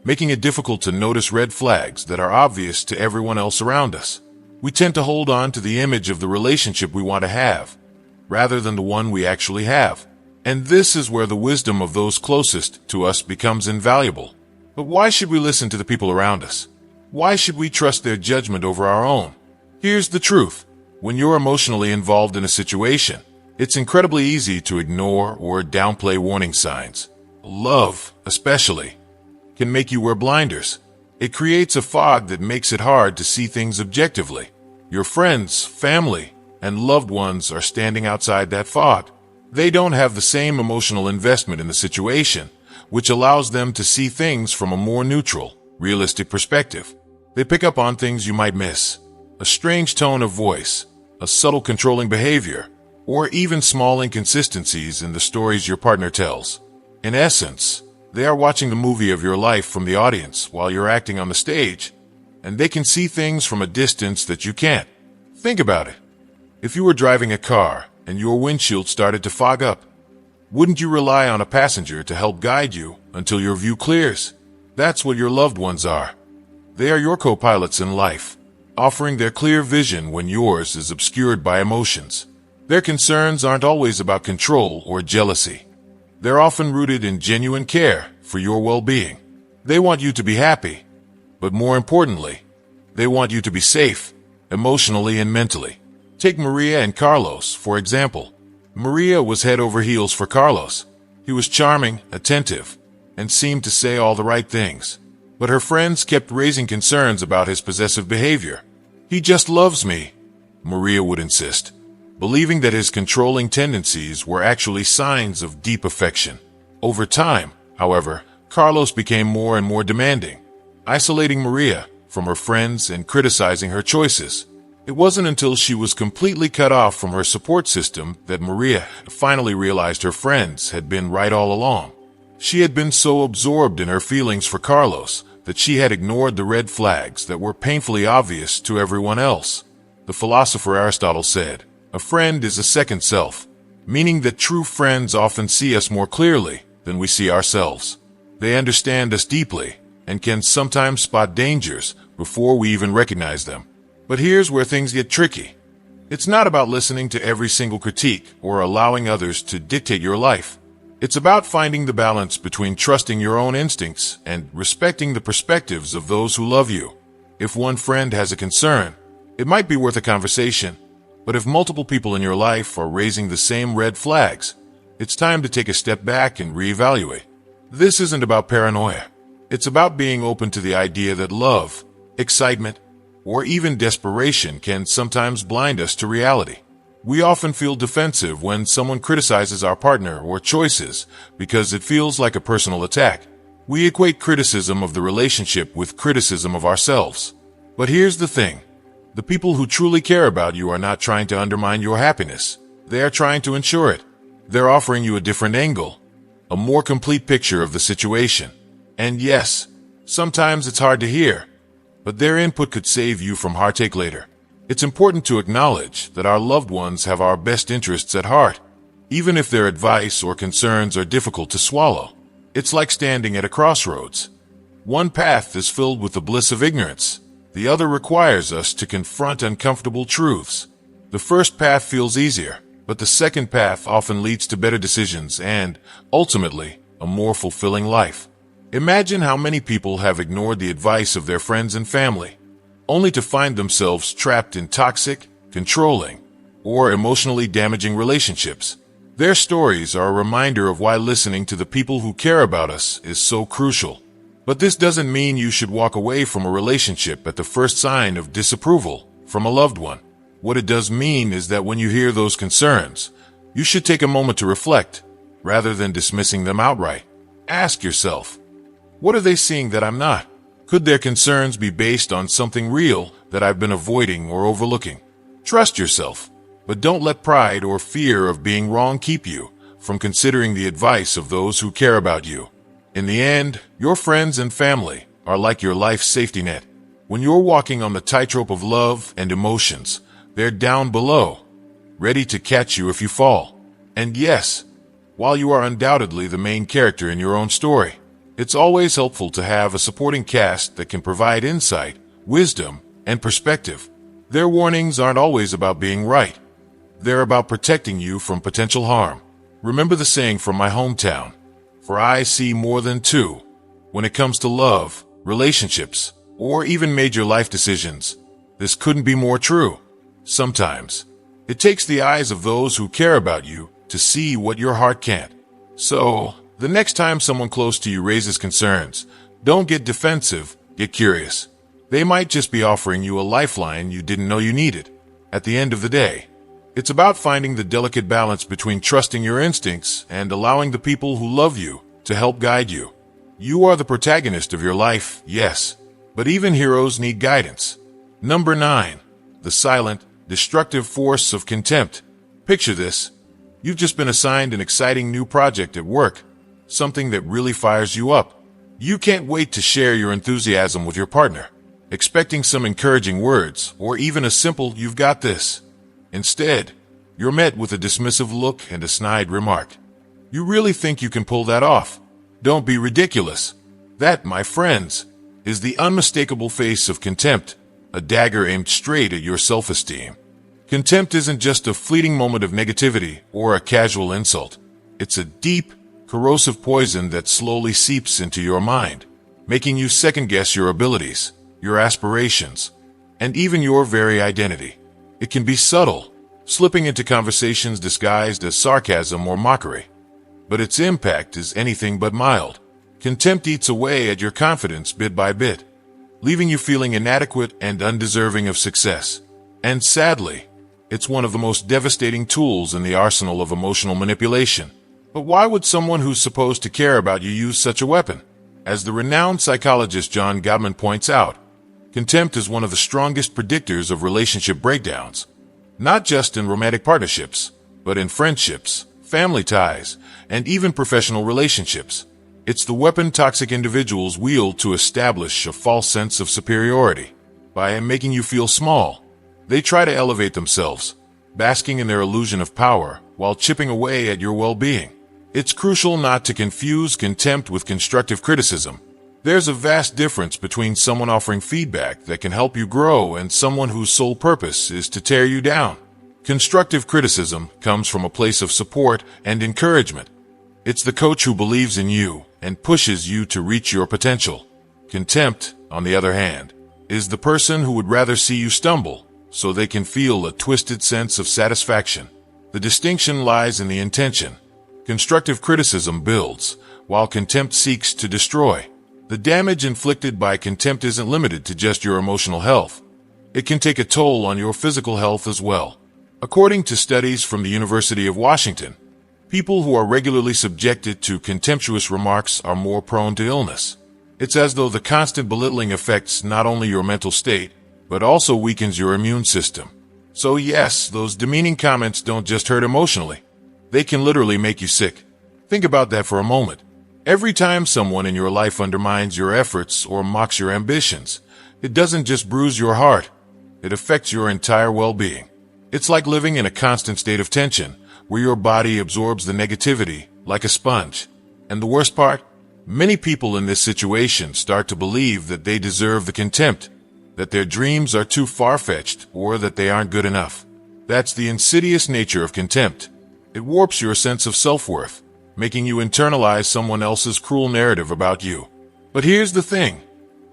making it difficult to notice red flags that are obvious to everyone else around us. We tend to hold on to the image of the relationship we want to have, rather than the one we actually have. And this is where the wisdom of those closest to us becomes invaluable. But why should we listen to the people around us? Why should we trust their judgment over our own? Here's the truth. When you're emotionally involved in a situation, it's incredibly easy to ignore or downplay warning signs. Love, especially, can make you wear blinders. It creates a fog that makes it hard to see things objectively. Your friends, family, and loved ones are standing outside that fog. They don't have the same emotional investment in the situation, which allows them to see things from a more neutral, realistic perspective. They pick up on things you might miss: a strange tone of voice, a subtle controlling behavior, or even small inconsistencies in the stories your partner tells. In essence, they are watching the movie of your life from the audience while you're acting on the stage, and they can see things from a distance that you can't. Think about it. If you were driving a car and your windshield started to fog up, wouldn't you rely on a passenger to help guide you until your view clears? That's what your loved ones are. They are your co-pilots in life, offering their clear vision when yours is obscured by emotions. Their concerns aren't always about control or jealousy. They're often rooted in genuine care for your well-being. They want you to be happy, but more importantly, they want you to be safe, emotionally and mentally. Take Maria and Carlos, for example. Maria was head over heels for Carlos. He was charming, attentive, and seemed to say all the right things. But her friends kept raising concerns about his possessive behavior. "He just loves me," Maria would insist, believing that his controlling tendencies were actually signs of deep affection. Over time, however, Carlos became more and more demanding, isolating Maria from her friends and criticizing her choices. It wasn't until she was completely cut off from her support system that Maria finally realized her friends had been right all along. She had been so absorbed in her feelings for Carlos that she had ignored the red flags that were painfully obvious to everyone else. The philosopher Aristotle said, "A friend is a second self," meaning that true friends often see us more clearly than we see ourselves. They understand us deeply and can sometimes spot dangers before we even recognize them. But here's where things get tricky. It's not about listening to every single critique or allowing others to dictate your life. It's about finding the balance between trusting your own instincts and respecting the perspectives of those who love you. If one friend has a concern, it might be worth a conversation. But if multiple people in your life are raising the same red flags, it's time to take a step back and reevaluate. This isn't about paranoia. It's about being open to the idea that love, excitement, or even desperation can sometimes blind us to reality. We often feel defensive when someone criticizes our partner or choices because it feels like a personal attack. We equate criticism of the relationship with criticism of ourselves. But here's the thing. The people who truly care about you are not trying to undermine your happiness. They are trying to ensure it. They're offering you a different angle, a more complete picture of the situation. And yes, sometimes it's hard to hear, but their input could save you from heartache later. It's important to acknowledge that our loved ones have our best interests at heart, even if their advice or concerns are difficult to swallow. It's like standing at a crossroads. One path is filled with the bliss of ignorance. The other requires us to confront uncomfortable truths. The first path feels easier. But the second path often leads to better decisions and, ultimately, a more fulfilling life. Imagine how many people have ignored the advice of their friends and family, only to find themselves trapped in toxic, controlling, or emotionally damaging relationships. Their stories are a reminder of why listening to the people who care about us is so crucial. But this doesn't mean you should walk away from a relationship at the first sign of disapproval from a loved one. What it does mean is that when you hear those concerns, you should take a moment to reflect, rather than dismissing them outright. Ask yourself, what are they seeing that I'm not? Could their concerns be based on something real that I've been avoiding or overlooking? Trust yourself, but don't let pride or fear of being wrong keep you from considering the advice of those who care about you. In the end, your friends and family are like your life safety net. When you're walking on the tightrope of love and emotions, they're down below, ready to catch you if you fall. And yes, while you are undoubtedly the main character in your own story, it's always helpful to have a supporting cast that can provide insight, wisdom, and perspective. Their warnings aren't always about being right. They're about protecting you from potential harm. Remember the saying from my hometown, "For I see more than two." When it comes to love, relationships, or even major life decisions, this couldn't be more true. Sometimes, it takes the eyes of those who care about you to see what your heart can't. So, the next time someone close to you raises concerns, don't get defensive, get curious. They might just be offering you a lifeline you didn't know you needed. At the end of the day, it's about finding the delicate balance between trusting your instincts and allowing the people who love you to help guide you. You are the protagonist of your life, yes, but even heroes need guidance. Number 9. The silent, destructive force of contempt. Picture this. You've just been assigned an exciting new project at work, something that really fires you up. You can't wait to share your enthusiasm with your partner, expecting some encouraging words or even a simple "you've got this." Instead, you're met with a dismissive look and a snide remark. You really think you can pull that off? Don't be ridiculous. That, my friends, is the unmistakable face of contempt, a dagger aimed straight at your self-esteem. Contempt isn't just a fleeting moment of negativity or a casual insult. It's a deep, corrosive poison that slowly seeps into your mind, making you second-guess your abilities, your aspirations, and even your very identity. It can be subtle, slipping into conversations disguised as sarcasm or mockery. But its impact is anything but mild. Contempt eats away at your confidence bit by bit, leaving you feeling inadequate and undeserving of success. And sadly, it's one of the most devastating tools in the arsenal of emotional manipulation. But why would someone who's supposed to care about you use such a weapon? As the renowned psychologist John Gottman points out, contempt is one of the strongest predictors of relationship breakdowns, not just in romantic partnerships, but in friendships, family ties, and even professional relationships. It's the weapon toxic individuals wield to establish a false sense of superiority. By making you feel small, they try to elevate themselves, basking in their illusion of power while chipping away at your well-being. It's crucial not to confuse contempt with constructive criticism. There's a vast difference between someone offering feedback that can help you grow and someone whose sole purpose is to tear you down. Constructive criticism comes from a place of support and encouragement. It's the coach who believes in you and pushes you to reach your potential. Contempt, on the other hand, is the person who would rather see you stumble so they can feel a twisted sense of satisfaction. The distinction lies in the intention. Constructive criticism builds, while contempt seeks to destroy. The damage inflicted by contempt isn't limited to just your emotional health. It can take a toll on your physical health as well. According to studies from the University of Washington, people who are regularly subjected to contemptuous remarks are more prone to illness. It's as though the constant belittling affects not only your mental state, but also weakens your immune system. So yes, those demeaning comments don't just hurt emotionally. They can literally make you sick. Think about that for a moment. Every time someone in your life undermines your efforts or mocks your ambitions, it doesn't just bruise your heart. It affects your entire well-being. It's like living in a constant state of tension, where your body absorbs the negativity like a sponge. And the worst part? Many people in this situation start to believe that they deserve the contempt, that their dreams are too far-fetched, or that they aren't good enough. That's the insidious nature of contempt. It warps your sense of self-worth, making you internalize someone else's cruel narrative about you. But here's the thing.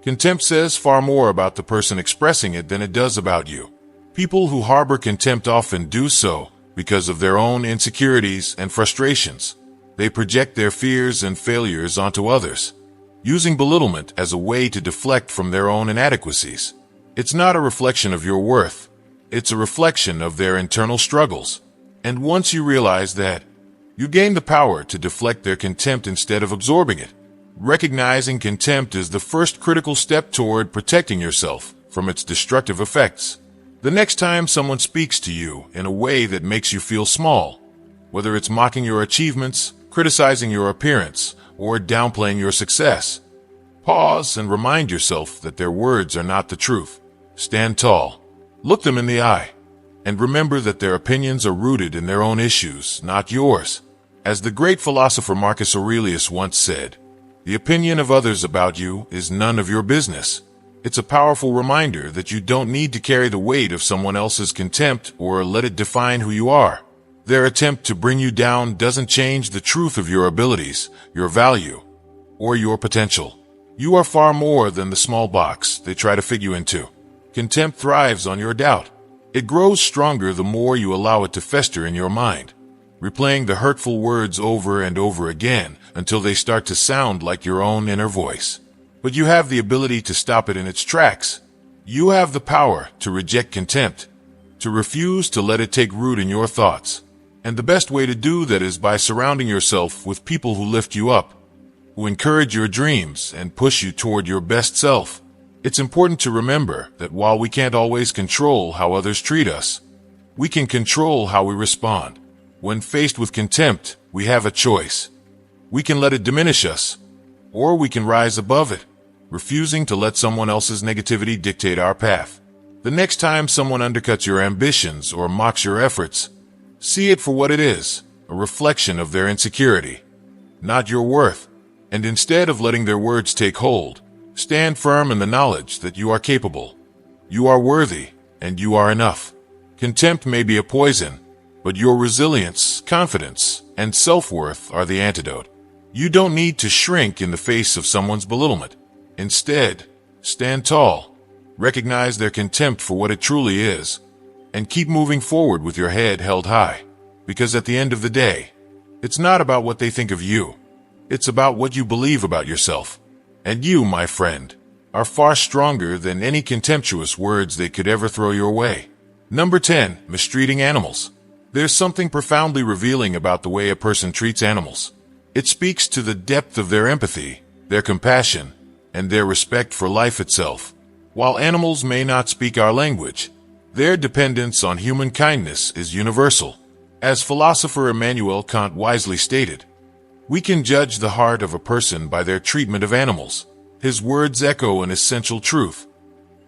Contempt says far more about the person expressing it than it does about you. People who harbor contempt often do so because of their own insecurities and frustrations. They project their fears and failures onto others, using belittlement as a way to deflect from their own inadequacies. It's not a reflection of your worth. It's a reflection of their internal struggles. And once you realize that, you gain the power to deflect their contempt instead of absorbing it. Recognizing contempt is the first critical step toward protecting yourself from its destructive effects. The next time someone speaks to you in a way that makes you feel small, whether it's mocking your achievements, criticizing your appearance, or downplaying your success, pause and remind yourself that their words are not the truth. Stand tall, look them in the eye, and remember that their opinions are rooted in their own issues, not yours. As the great philosopher Marcus Aurelius once said, "The opinion of others about you is none of your business." It's a powerful reminder that you don't need to carry the weight of someone else's contempt or let it define who you are. Their attempt to bring you down doesn't change the truth of your abilities, your value, or your potential. You are far more than the small box they try to fit you into. Contempt thrives on your doubt. It grows stronger the more you allow it to fester in your mind, replaying the hurtful words over and over again until they start to sound like your own inner voice. But you have the ability to stop it in its tracks. You have the power to reject contempt, to refuse to let it take root in your thoughts. And the best way to do that is by surrounding yourself with people who lift you up, who encourage your dreams and push you toward your best self. It's important to remember that while we can't always control how others treat us, we can control how we respond. When faced with contempt, we have a choice. We can let it diminish us, or we can rise above it, refusing to let someone else's negativity dictate our path. The next time someone undercuts your ambitions or mocks your efforts, see it for what it is, a reflection of their insecurity, not your worth. And instead of letting their words take hold, stand firm in the knowledge that you are capable, you are worthy, and you are enough. Contempt may be a poison, but your resilience, confidence, and self-worth are the antidote. You don't need to shrink in the face of someone's belittlement. Instead, stand tall, recognize their contempt for what it truly is, and keep moving forward with your head held high. Because at the end of the day, it's not about what they think of you. It's about what you believe about yourself. And you, my friend, are far stronger than any contemptuous words they could ever throw your way. Number 10. Mistreating animals. There's something profoundly revealing about the way a person treats animals. It speaks to the depth of their empathy, their compassion, and their respect for life itself. While animals may not speak our language, their dependence on human kindness is universal. As philosopher Immanuel Kant wisely stated, we can judge the heart of a person by their treatment of animals. His words echo an essential truth.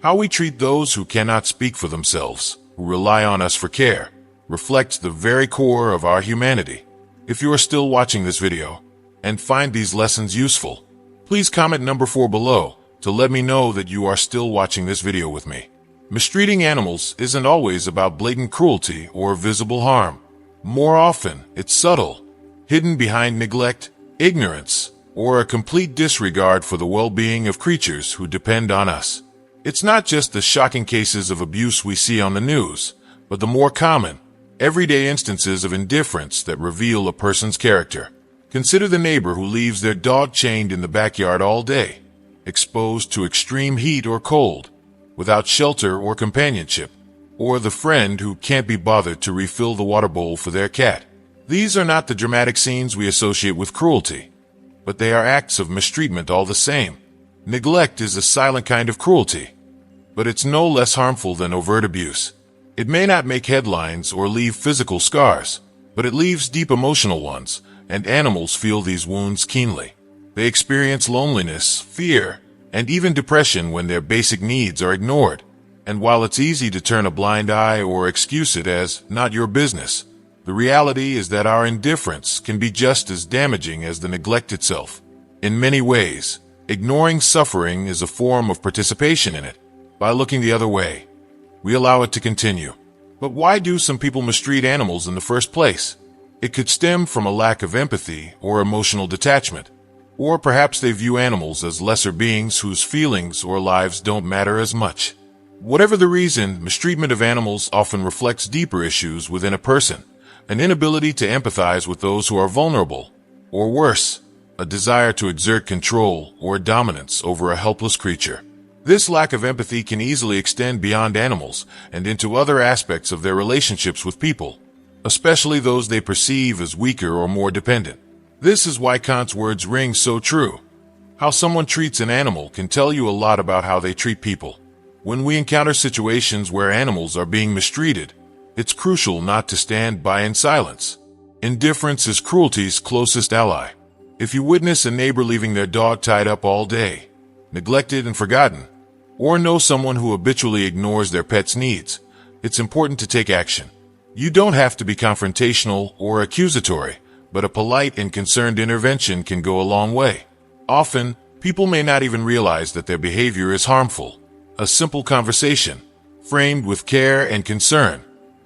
How we treat those who cannot speak for themselves, who rely on us for care, reflects the very core of our humanity. If you are still watching this video and find these lessons useful, please comment number 4 below to let me know that you are still watching this video with me. Mistreating animals isn't always about blatant cruelty or visible harm. More often, it's subtle, hidden behind neglect, ignorance, or a complete disregard for the well-being of creatures who depend on us. It's not just the shocking cases of abuse we see on the news, but the more common, everyday instances of indifference that reveal a person's character. Consider the neighbor who leaves their dog chained in the backyard all day, exposed to extreme heat or cold, without shelter or companionship, or the friend who can't be bothered to refill the water bowl for their cat. These are not the dramatic scenes we associate with cruelty, but they are acts of mistreatment all the same. Neglect is a silent kind of cruelty, but it's no less harmful than overt abuse. It may not make headlines or leave physical scars, but it leaves deep emotional ones, and animals feel these wounds keenly. They experience loneliness, fear, and even depression when their basic needs are ignored. And while it's easy to turn a blind eye or excuse it as not your business, the reality is that our indifference can be just as damaging as the neglect itself. In many ways, ignoring suffering is a form of participation in it. By looking the other way, we allow it to continue. But why do some people mistreat animals in the first place? It could stem from a lack of empathy or emotional detachment. Or perhaps they view animals as lesser beings whose feelings or lives don't matter as much. Whatever the reason, mistreatment of animals often reflects deeper issues within a person, an inability to empathize with those who are vulnerable, or worse, a desire to exert control or dominance over a helpless creature. This lack of empathy can easily extend beyond animals and into other aspects of their relationships with people, especially those they perceive as weaker or more dependent. This is why Kant's words ring so true. How someone treats an animal can tell you a lot about how they treat people. When we encounter situations where animals are being mistreated, it's crucial not to stand by in silence. Indifference is cruelty's closest ally. If you witness a neighbor leaving their dog tied up all day, neglected and forgotten, or know someone who habitually ignores their pet's needs, it's important to take action. You don't have to be confrontational or accusatory, but a polite and concerned intervention can go a long way. Often, people may not even realize that their behavior is harmful. A simple conversation, framed with care and concern,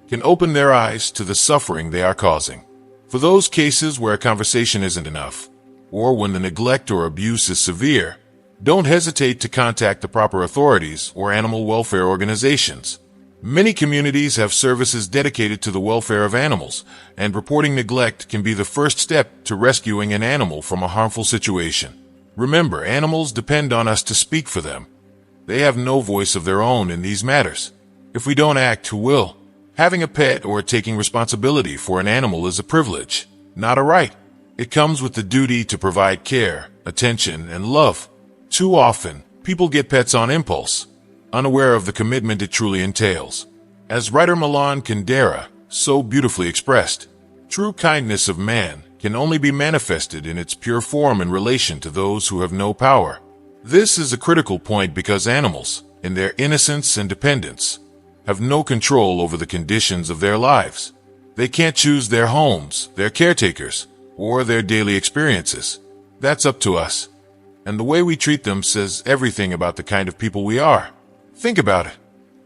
can open their eyes to the suffering they are causing. For those cases where a conversation isn't enough, or when the neglect or abuse is severe, don't hesitate to contact the proper authorities or animal welfare organizations. Many communities have services dedicated to the welfare of animals, and reporting neglect can be the first step to rescuing an animal from a harmful situation. Remember, animals depend on us to speak for them. They have no voice of their own in these matters. If we don't act, who will? Having a pet or taking responsibility for an animal is a privilege, not a right. It comes with the duty to provide care, attention, and love. Too often, people get pets on impulse, unaware of the commitment it truly entails. As writer Milan Kundera so beautifully expressed, true kindness of man can only be manifested in its pure form in relation to those who have no power. This is a critical point because animals, in their innocence and dependence, have no control over the conditions of their lives. They can't choose their homes, their caretakers, or their daily experiences. That's up to us. And the way we treat them says everything about the kind of people we are. Think about it.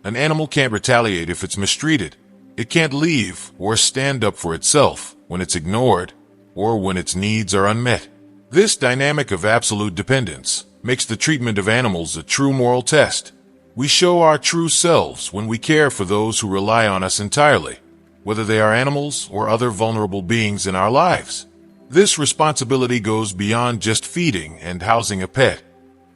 An animal can't retaliate if it's mistreated. It can't leave or stand up for itself when it's ignored or when its needs are unmet. This dynamic of absolute dependence makes the treatment of animals a true moral test. We show our true selves when we care for those who rely on us entirely, whether they are animals or other vulnerable beings in our lives. This responsibility goes beyond just feeding and housing a pet.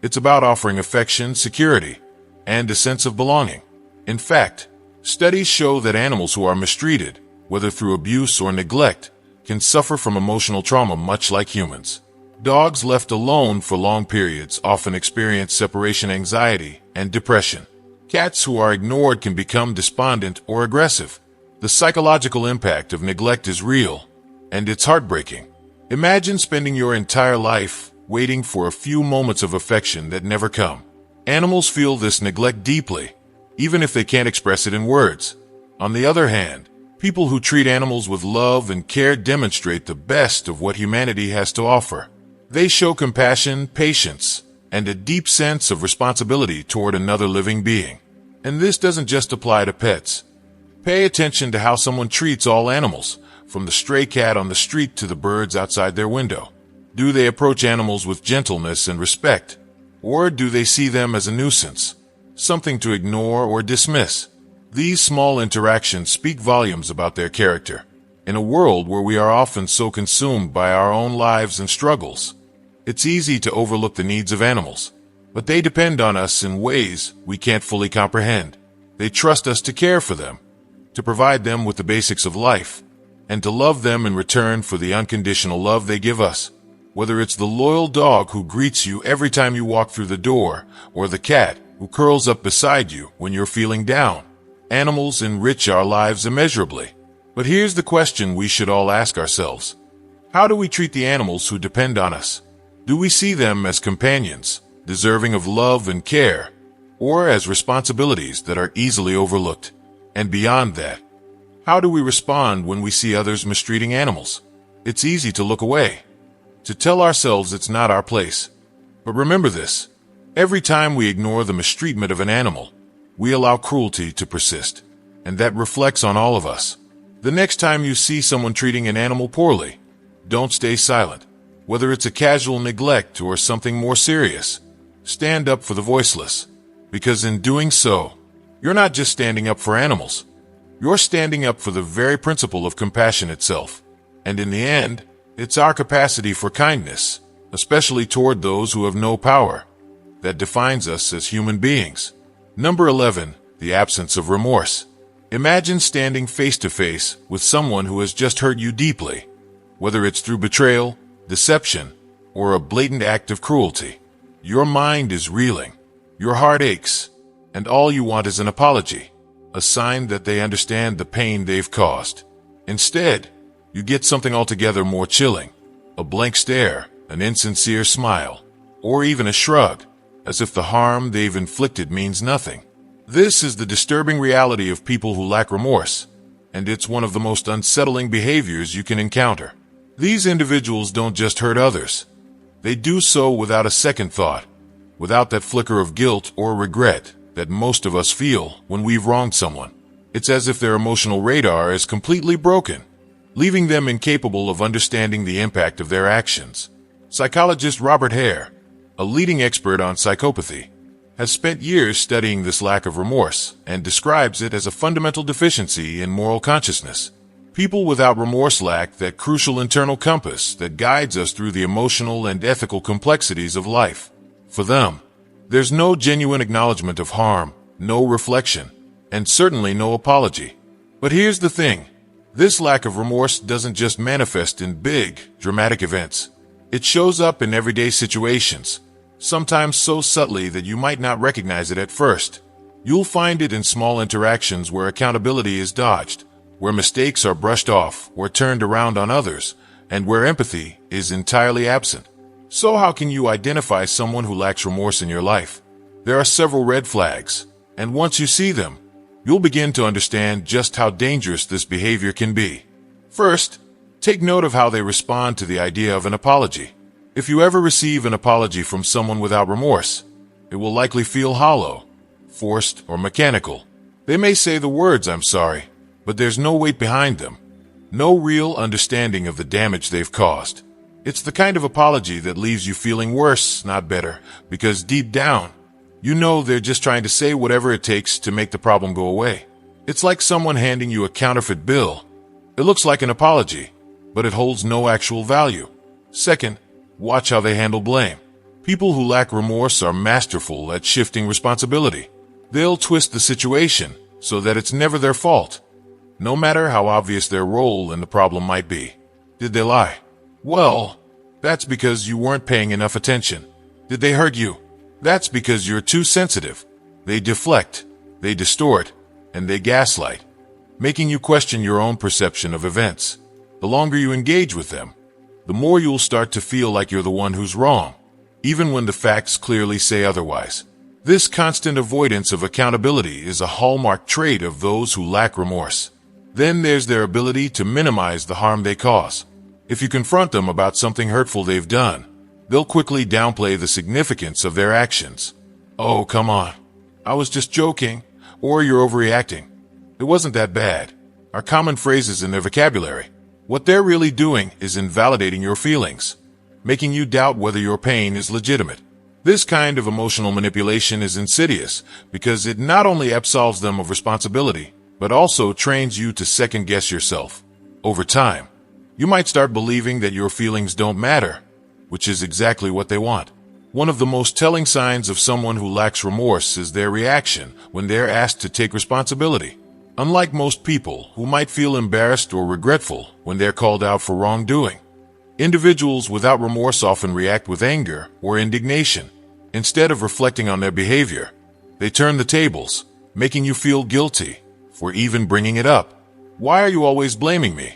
It's about offering affection, security, and a sense of belonging. In fact, studies show that animals who are mistreated, whether through abuse or neglect, can suffer from emotional trauma much like humans. Dogs left alone for long periods often experience separation anxiety and depression. Cats who are ignored can become despondent or aggressive. The psychological impact of neglect is real, and it's heartbreaking. Imagine spending your entire life waiting for a few moments of affection that never come. Animals feel this neglect deeply, even if they can't express it in words. On the other hand, people who treat animals with love and care demonstrate the best of what humanity has to offer. They show compassion, patience, and a deep sense of responsibility toward another living being. And this doesn't just apply to pets. Pay attention to how someone treats all animals, from the stray cat on the street to the birds outside their window. Do they approach animals with gentleness and respect? Or do they see them as a nuisance, something to ignore or dismiss? These small interactions speak volumes about their character. In a world where we are often so consumed by our own lives and struggles, it's easy to overlook the needs of animals, but they depend on us in ways we can't fully comprehend. They trust us to care for them, to provide them with the basics of life, and to love them in return for the unconditional love they give us. Whether it's the loyal dog who greets you every time you walk through the door, or the cat who curls up beside you when you're feeling down, animals enrich our lives immeasurably. But here's the question we should all ask ourselves. How do we treat the animals who depend on us? Do we see them as companions, deserving of love and care, or as responsibilities that are easily overlooked? And beyond that, how do we respond when we see others mistreating animals? It's easy to look away, to tell ourselves it's not our place. But remember this, every time we ignore the mistreatment of an animal, we allow cruelty to persist. and that reflects on all of us. The next time you see someone treating an animal poorly, don't stay silent. Whether it's a casual neglect or something more serious, stand up for the voiceless. Because in doing so, you're not just standing up for animals. You're standing up for the very principle of compassion itself. And in the end, it's our capacity for kindness, especially toward those who have no power, that defines us as human beings. Number 11, the absence of remorse. Imagine standing face to face with someone who has just hurt you deeply, whether it's through betrayal, deception, or a blatant act of cruelty. Your mind is reeling, your heart aches, and all you want is an apology, a sign that they understand the pain they've caused. Instead, you get something altogether more chilling, a blank stare, an insincere smile, or even a shrug, as if the harm they've inflicted means nothing. This is the disturbing reality of people who lack remorse, and it's one of the most unsettling behaviors you can encounter. These individuals don't just hurt others. They do so without a second thought, without that flicker of guilt or regret that most of us feel when we've wronged someone. It's as if their emotional radar is completely broken, leaving them incapable of understanding the impact of their actions. Psychologist Robert Hare, a leading expert on psychopathy, has spent years studying this lack of remorse and describes it as a fundamental deficiency in moral consciousness. People without remorse lack that crucial internal compass that guides us through the emotional and ethical complexities of life. For them, there's no genuine acknowledgement of harm, no reflection, and certainly no apology. But here's the thing. This lack of remorse doesn't just manifest in big, dramatic events. It shows up in everyday situations, sometimes so subtly that you might not recognize it at first. You'll find it in small interactions where accountability is dodged, where mistakes are brushed off or turned around on others, and where empathy is entirely absent. So how can you identify someone who lacks remorse in your life? There are several red flags, and once you see them, you'll begin to understand just how dangerous this behavior can be. First, take note of how they respond to the idea of an apology. If you ever receive an apology from someone without remorse, it will likely feel hollow, forced, or mechanical. They may say the words, "I'm sorry," but there's no weight behind them, no real understanding of the damage they've caused. It's the kind of apology that leaves you feeling worse, not better, because deep down, you know they're just trying to say whatever it takes to make the problem go away. It's like someone handing you a counterfeit bill. It looks like an apology, but it holds no actual value. Second, watch how they handle blame. People who lack remorse are masterful at shifting responsibility. They'll twist the situation so that it's never their fault, no matter how obvious their role in the problem might be. Did they lie? Well, that's because you weren't paying enough attention. Did they hurt you? That's because you're too sensitive. They deflect, they distort, and they gaslight, making you question your own perception of events. The longer you engage with them, the more you'll start to feel like you're the one who's wrong, even when the facts clearly say otherwise. This constant avoidance of accountability is a hallmark trait of those who lack remorse. Then there's their ability to minimize the harm they cause. If you confront them about something hurtful they've done, they'll quickly downplay the significance of their actions. "Oh, come on. I was just joking," or "You're overreacting. It wasn't that bad," are common phrases in their vocabulary. What they're really doing is invalidating your feelings, making you doubt whether your pain is legitimate. This kind of emotional manipulation is insidious because it not only absolves them of responsibility, but also trains you to second-guess yourself. Over time, you might start believing that your feelings don't matter, which is exactly what they want. One of the most telling signs of someone who lacks remorse is their reaction when they're asked to take responsibility. Unlike most people who might feel embarrassed or regretful when they're called out for wrongdoing, individuals without remorse often react with anger or indignation. Instead of reflecting on their behavior, they turn the tables, making you feel guilty for even bringing it up. "Why are you always blaming me?"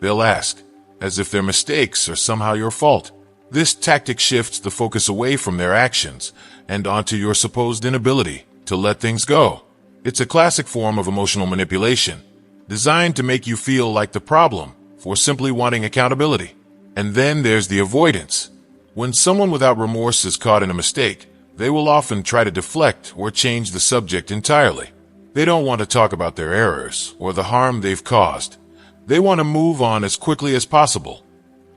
they'll ask, as if their mistakes are somehow your fault. This tactic shifts the focus away from their actions and onto your supposed inability to let things go. It's a classic form of emotional manipulation, designed to make you feel like the problem for simply wanting accountability. And then there's the avoidance. When someone without remorse is caught in a mistake, they will often try to deflect or change the subject entirely. They don't want to talk about their errors or the harm they've caused. They want to move on as quickly as possible,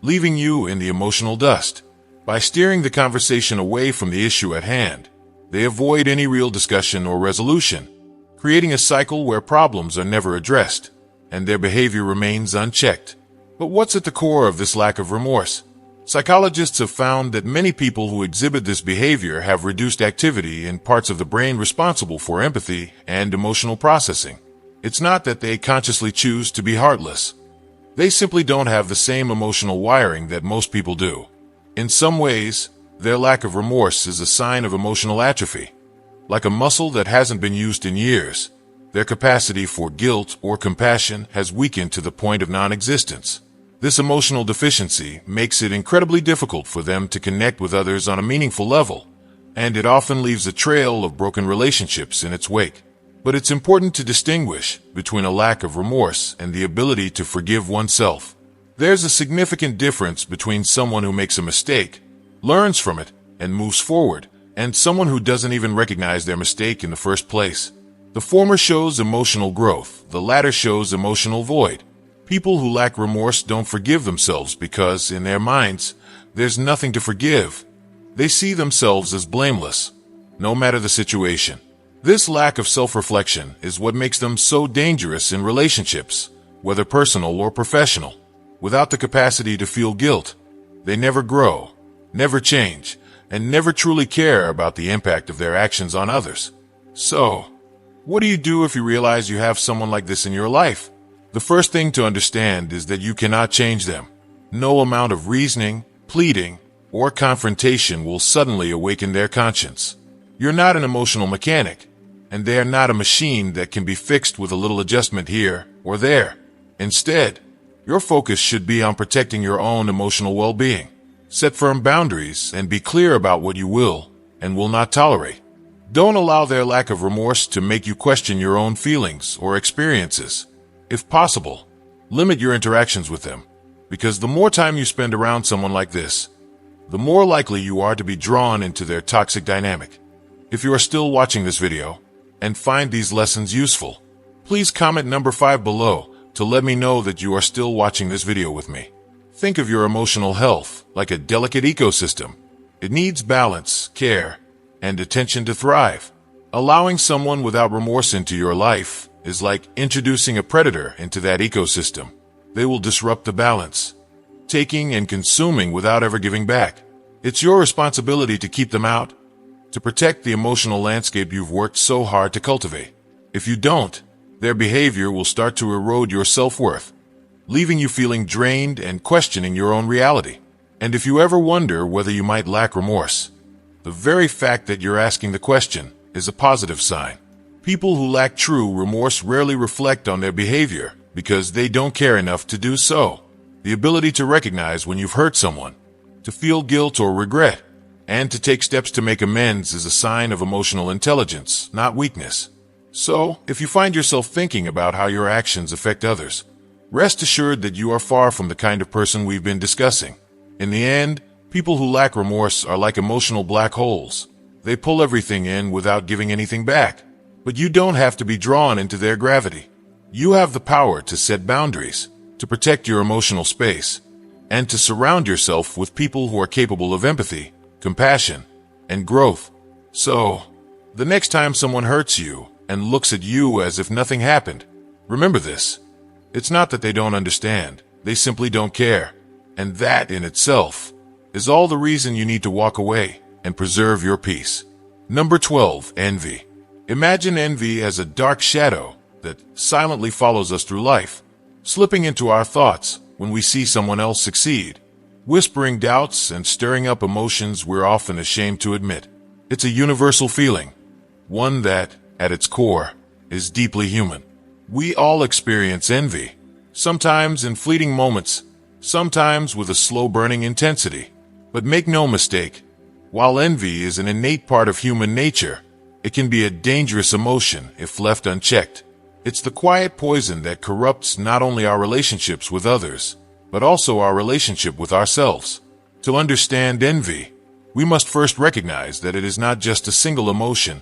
leaving you in the emotional dust. By steering the conversation away from the issue at hand, they avoid any real discussion or resolution, creating a cycle where problems are never addressed and their behavior remains unchecked. But what's at the core of this lack of remorse? Psychologists have found that many people who exhibit this behavior have reduced activity in parts of the brain responsible for empathy and emotional processing. It's not that they consciously choose to be heartless. They simply don't have the same emotional wiring that most people do. In some ways, their lack of remorse is a sign of emotional atrophy. Like a muscle that hasn't been used in years, their capacity for guilt or compassion has weakened to the point of non-existence. This emotional deficiency makes it incredibly difficult for them to connect with others on a meaningful level, and it often leaves a trail of broken relationships in its wake. But it's important to distinguish between a lack of remorse and the ability to forgive oneself. There's a significant difference between someone who makes a mistake, learns from it, and moves forward, and someone who doesn't even recognize their mistake in the first place. The former shows emotional growth, the latter shows emotional void. People who lack remorse don't forgive themselves because, in their minds, there's nothing to forgive. They see themselves as blameless, no matter the situation. This lack of self-reflection is what makes them so dangerous in relationships, whether personal or professional. Without the capacity to feel guilt, they never grow, never change, and never truly care about the impact of their actions on others. So, what do you do if you realize you have someone like this in your life? The first thing to understand is that you cannot change them. No amount of reasoning, pleading, or confrontation will suddenly awaken their conscience. You're not an emotional mechanic, and they are not a machine that can be fixed with a little adjustment here or there. Instead, your focus should be on protecting your own emotional well-being. Set firm boundaries and be clear about what you will and will not tolerate. Don't allow their lack of remorse to make you question your own feelings or experiences. If possible, limit your interactions with them, because the more time you spend around someone like this, the more likely you are to be drawn into their toxic dynamic. If you are still watching this video and find these lessons useful, please comment number 5 below to let me know that you are still watching this video with me. Think of your emotional health like a delicate ecosystem. It needs balance, care, and attention to thrive. Allowing someone without remorse into your life is like introducing a predator into that ecosystem. They will disrupt the balance, taking and consuming without ever giving back. It's your responsibility to keep them out, to protect the emotional landscape you've worked so hard to cultivate. If you don't, their behavior will start to erode your self-worth, leaving you feeling drained and questioning your own reality. And if you ever wonder whether you might lack remorse, the very fact that you're asking the question is a positive sign. People who lack true remorse rarely reflect on their behavior because they don't care enough to do so. The ability to recognize when you've hurt someone, to feel guilt or regret, and to take steps to make amends is a sign of emotional intelligence, not weakness. So, if you find yourself thinking about how your actions affect others, rest assured that you are far from the kind of person we've been discussing. In the end, people who lack remorse are like emotional black holes. They pull everything in without giving anything back. But you don't have to be drawn into their gravity. You have the power to set boundaries, to protect your emotional space, and to surround yourself with people who are capable of empathy, compassion, and growth. So, the next time someone hurts you and looks at you as if nothing happened, remember this. It's not that they don't understand, they simply don't care. And that in itself is all the reason you need to walk away and preserve your peace. Number 12, envy. Imagine envy as a dark shadow that silently follows us through life, slipping into our thoughts when we see someone else succeed, whispering doubts and stirring up emotions we're often ashamed to admit. It's a universal feeling, one that, at its core, is deeply human. We all experience envy, sometimes in fleeting moments, sometimes with a slow-burning intensity. But make no mistake, while envy is an innate part of human nature, it can be a dangerous emotion if left unchecked. It's the quiet poison that corrupts not only our relationships with others, but also our relationship with ourselves. To understand envy, we must first recognize that it is not just a single emotion,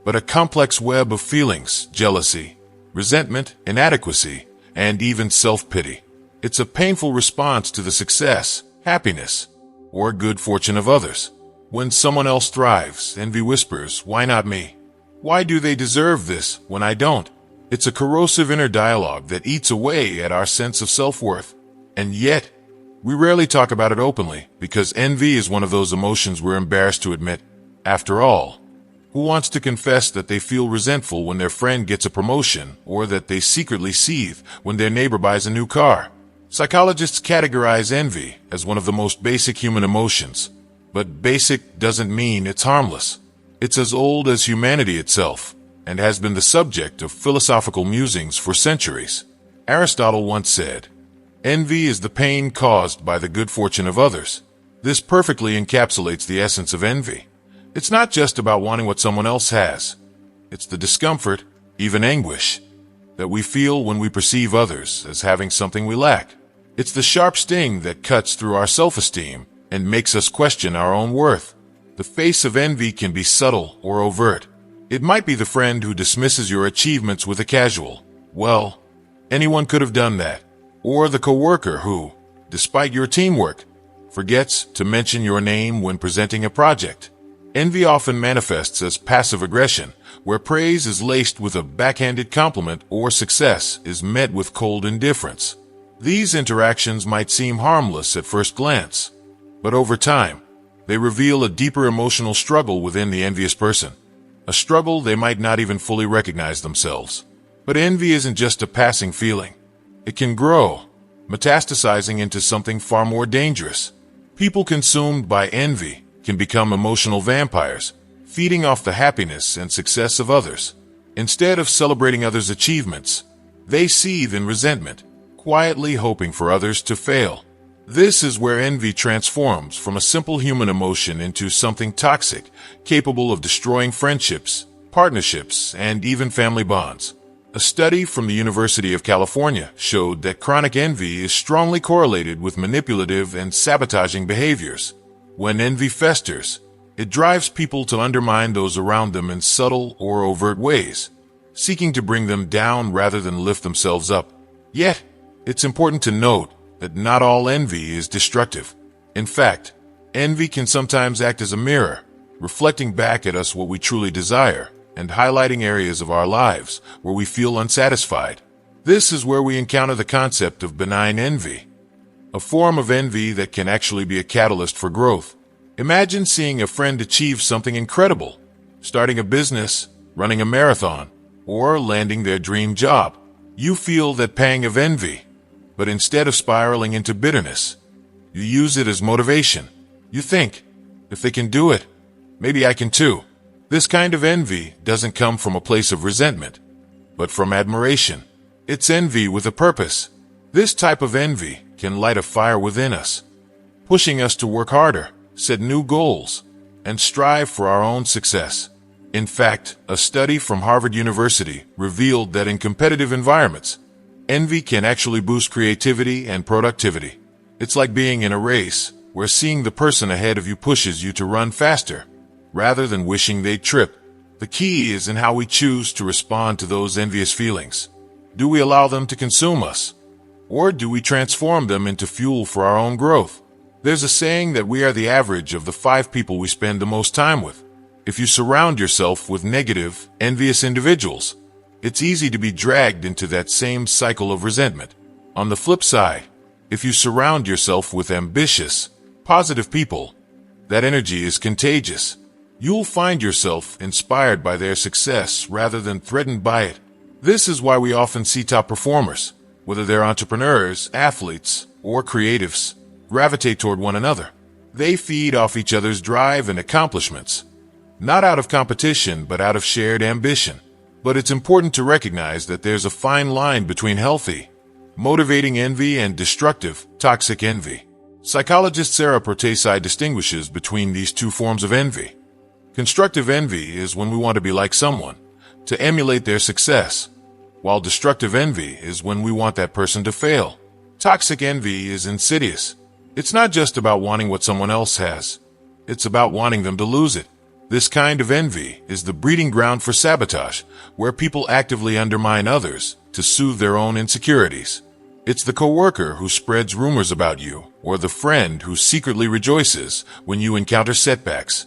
but a complex web of feelings: jealousy, resentment, inadequacy, and even self-pity. It's a painful response to the success, happiness, or good fortune of others. When someone else thrives, envy whispers, "Why not me? Why do they deserve this when I don't?" It's a corrosive inner dialogue that eats away at our sense of self-worth. And yet, we rarely talk about it openly, because envy is one of those emotions we're embarrassed to admit. After all, who wants to confess that they feel resentful when their friend gets a promotion, or that they secretly seethe when their neighbor buys a new car? Psychologists categorize envy as one of the most basic human emotions. But basic doesn't mean it's harmless. It's as old as humanity itself, and has been the subject of philosophical musings for centuries. Aristotle once said, "Envy is the pain caused by the good fortune of others." This perfectly encapsulates the essence of envy. It's not just about wanting what someone else has. It's the discomfort, even anguish, that we feel when we perceive others as having something we lack. It's the sharp sting that cuts through our self-esteem and makes us question our own worth. The face of envy can be subtle or overt. It might be the friend who dismisses your achievements with a casual, "Well, anyone could have done that," or the coworker who, despite your teamwork, forgets to mention your name when presenting a project. Envy often manifests as passive aggression, where praise is laced with a backhanded compliment or success is met with cold indifference. These interactions might seem harmless at first glance, but over time, they reveal a deeper emotional struggle within the envious person, a struggle they might not even fully recognize themselves. But envy isn't just a passing feeling. It can grow, metastasizing into something far more dangerous. People consumed by envy can become emotional vampires, feeding off the happiness and success of others. Instead of celebrating others' achievements, they seethe in resentment, quietly hoping for others to fail. This is where envy transforms from a simple human emotion into something toxic, capable of destroying friendships, partnerships, and even family bonds. A study from the University of California showed that chronic envy is strongly correlated with manipulative and sabotaging behaviors. When envy festers, it drives people to undermine those around them in subtle or overt ways, seeking to bring them down rather than lift themselves up. Yet, it's important to note that not all envy is destructive. In fact, envy can sometimes act as a mirror, reflecting back at us what we truly desire and highlighting areas of our lives where we feel unsatisfied. This is where we encounter the concept of benign envy, a form of envy that can actually be a catalyst for growth. Imagine seeing a friend achieve something incredible, starting a business, running a marathon, or landing their dream job. You feel that pang of envy, but instead of spiraling into bitterness, you use it as motivation. You think, if they can do it, maybe I can too. This kind of envy doesn't come from a place of resentment, but from admiration. It's envy with a purpose. This type of envy can light a fire within us, pushing us to work harder, set new goals, and strive for our own success. In fact, a study from Harvard University revealed that in competitive environments, envy can actually boost creativity and productivity. It's like being in a race where seeing the person ahead of you pushes you to run faster, rather than wishing they'd trip. The key is in how we choose to respond to those envious feelings. Do we allow them to consume us? Or do we transform them into fuel for our own growth? There's a saying that we are the average of the 5 people we spend the most time with. If you surround yourself with negative, envious individuals, it's easy to be dragged into that same cycle of resentment. On the flip side, if you surround yourself with ambitious, positive people, that energy is contagious. You'll find yourself inspired by their success rather than threatened by it. This is why we often see top performers, whether they're entrepreneurs, athletes, or creatives, gravitate toward one another. They feed off each other's drive and accomplishments, not out of competition, but out of shared ambition. But it's important to recognize that there's a fine line between healthy, motivating envy and destructive, toxic envy. Psychologist Sarah Protesai distinguishes between these two forms of envy. Constructive envy is when we want to be like someone, to emulate their success, while destructive envy is when we want that person to fail. Toxic envy is insidious. It's not just about wanting what someone else has. It's about wanting them to lose it. This kind of envy is the breeding ground for sabotage, where people actively undermine others to soothe their own insecurities. It's the coworker who spreads rumors about you, or the friend who secretly rejoices when you encounter setbacks.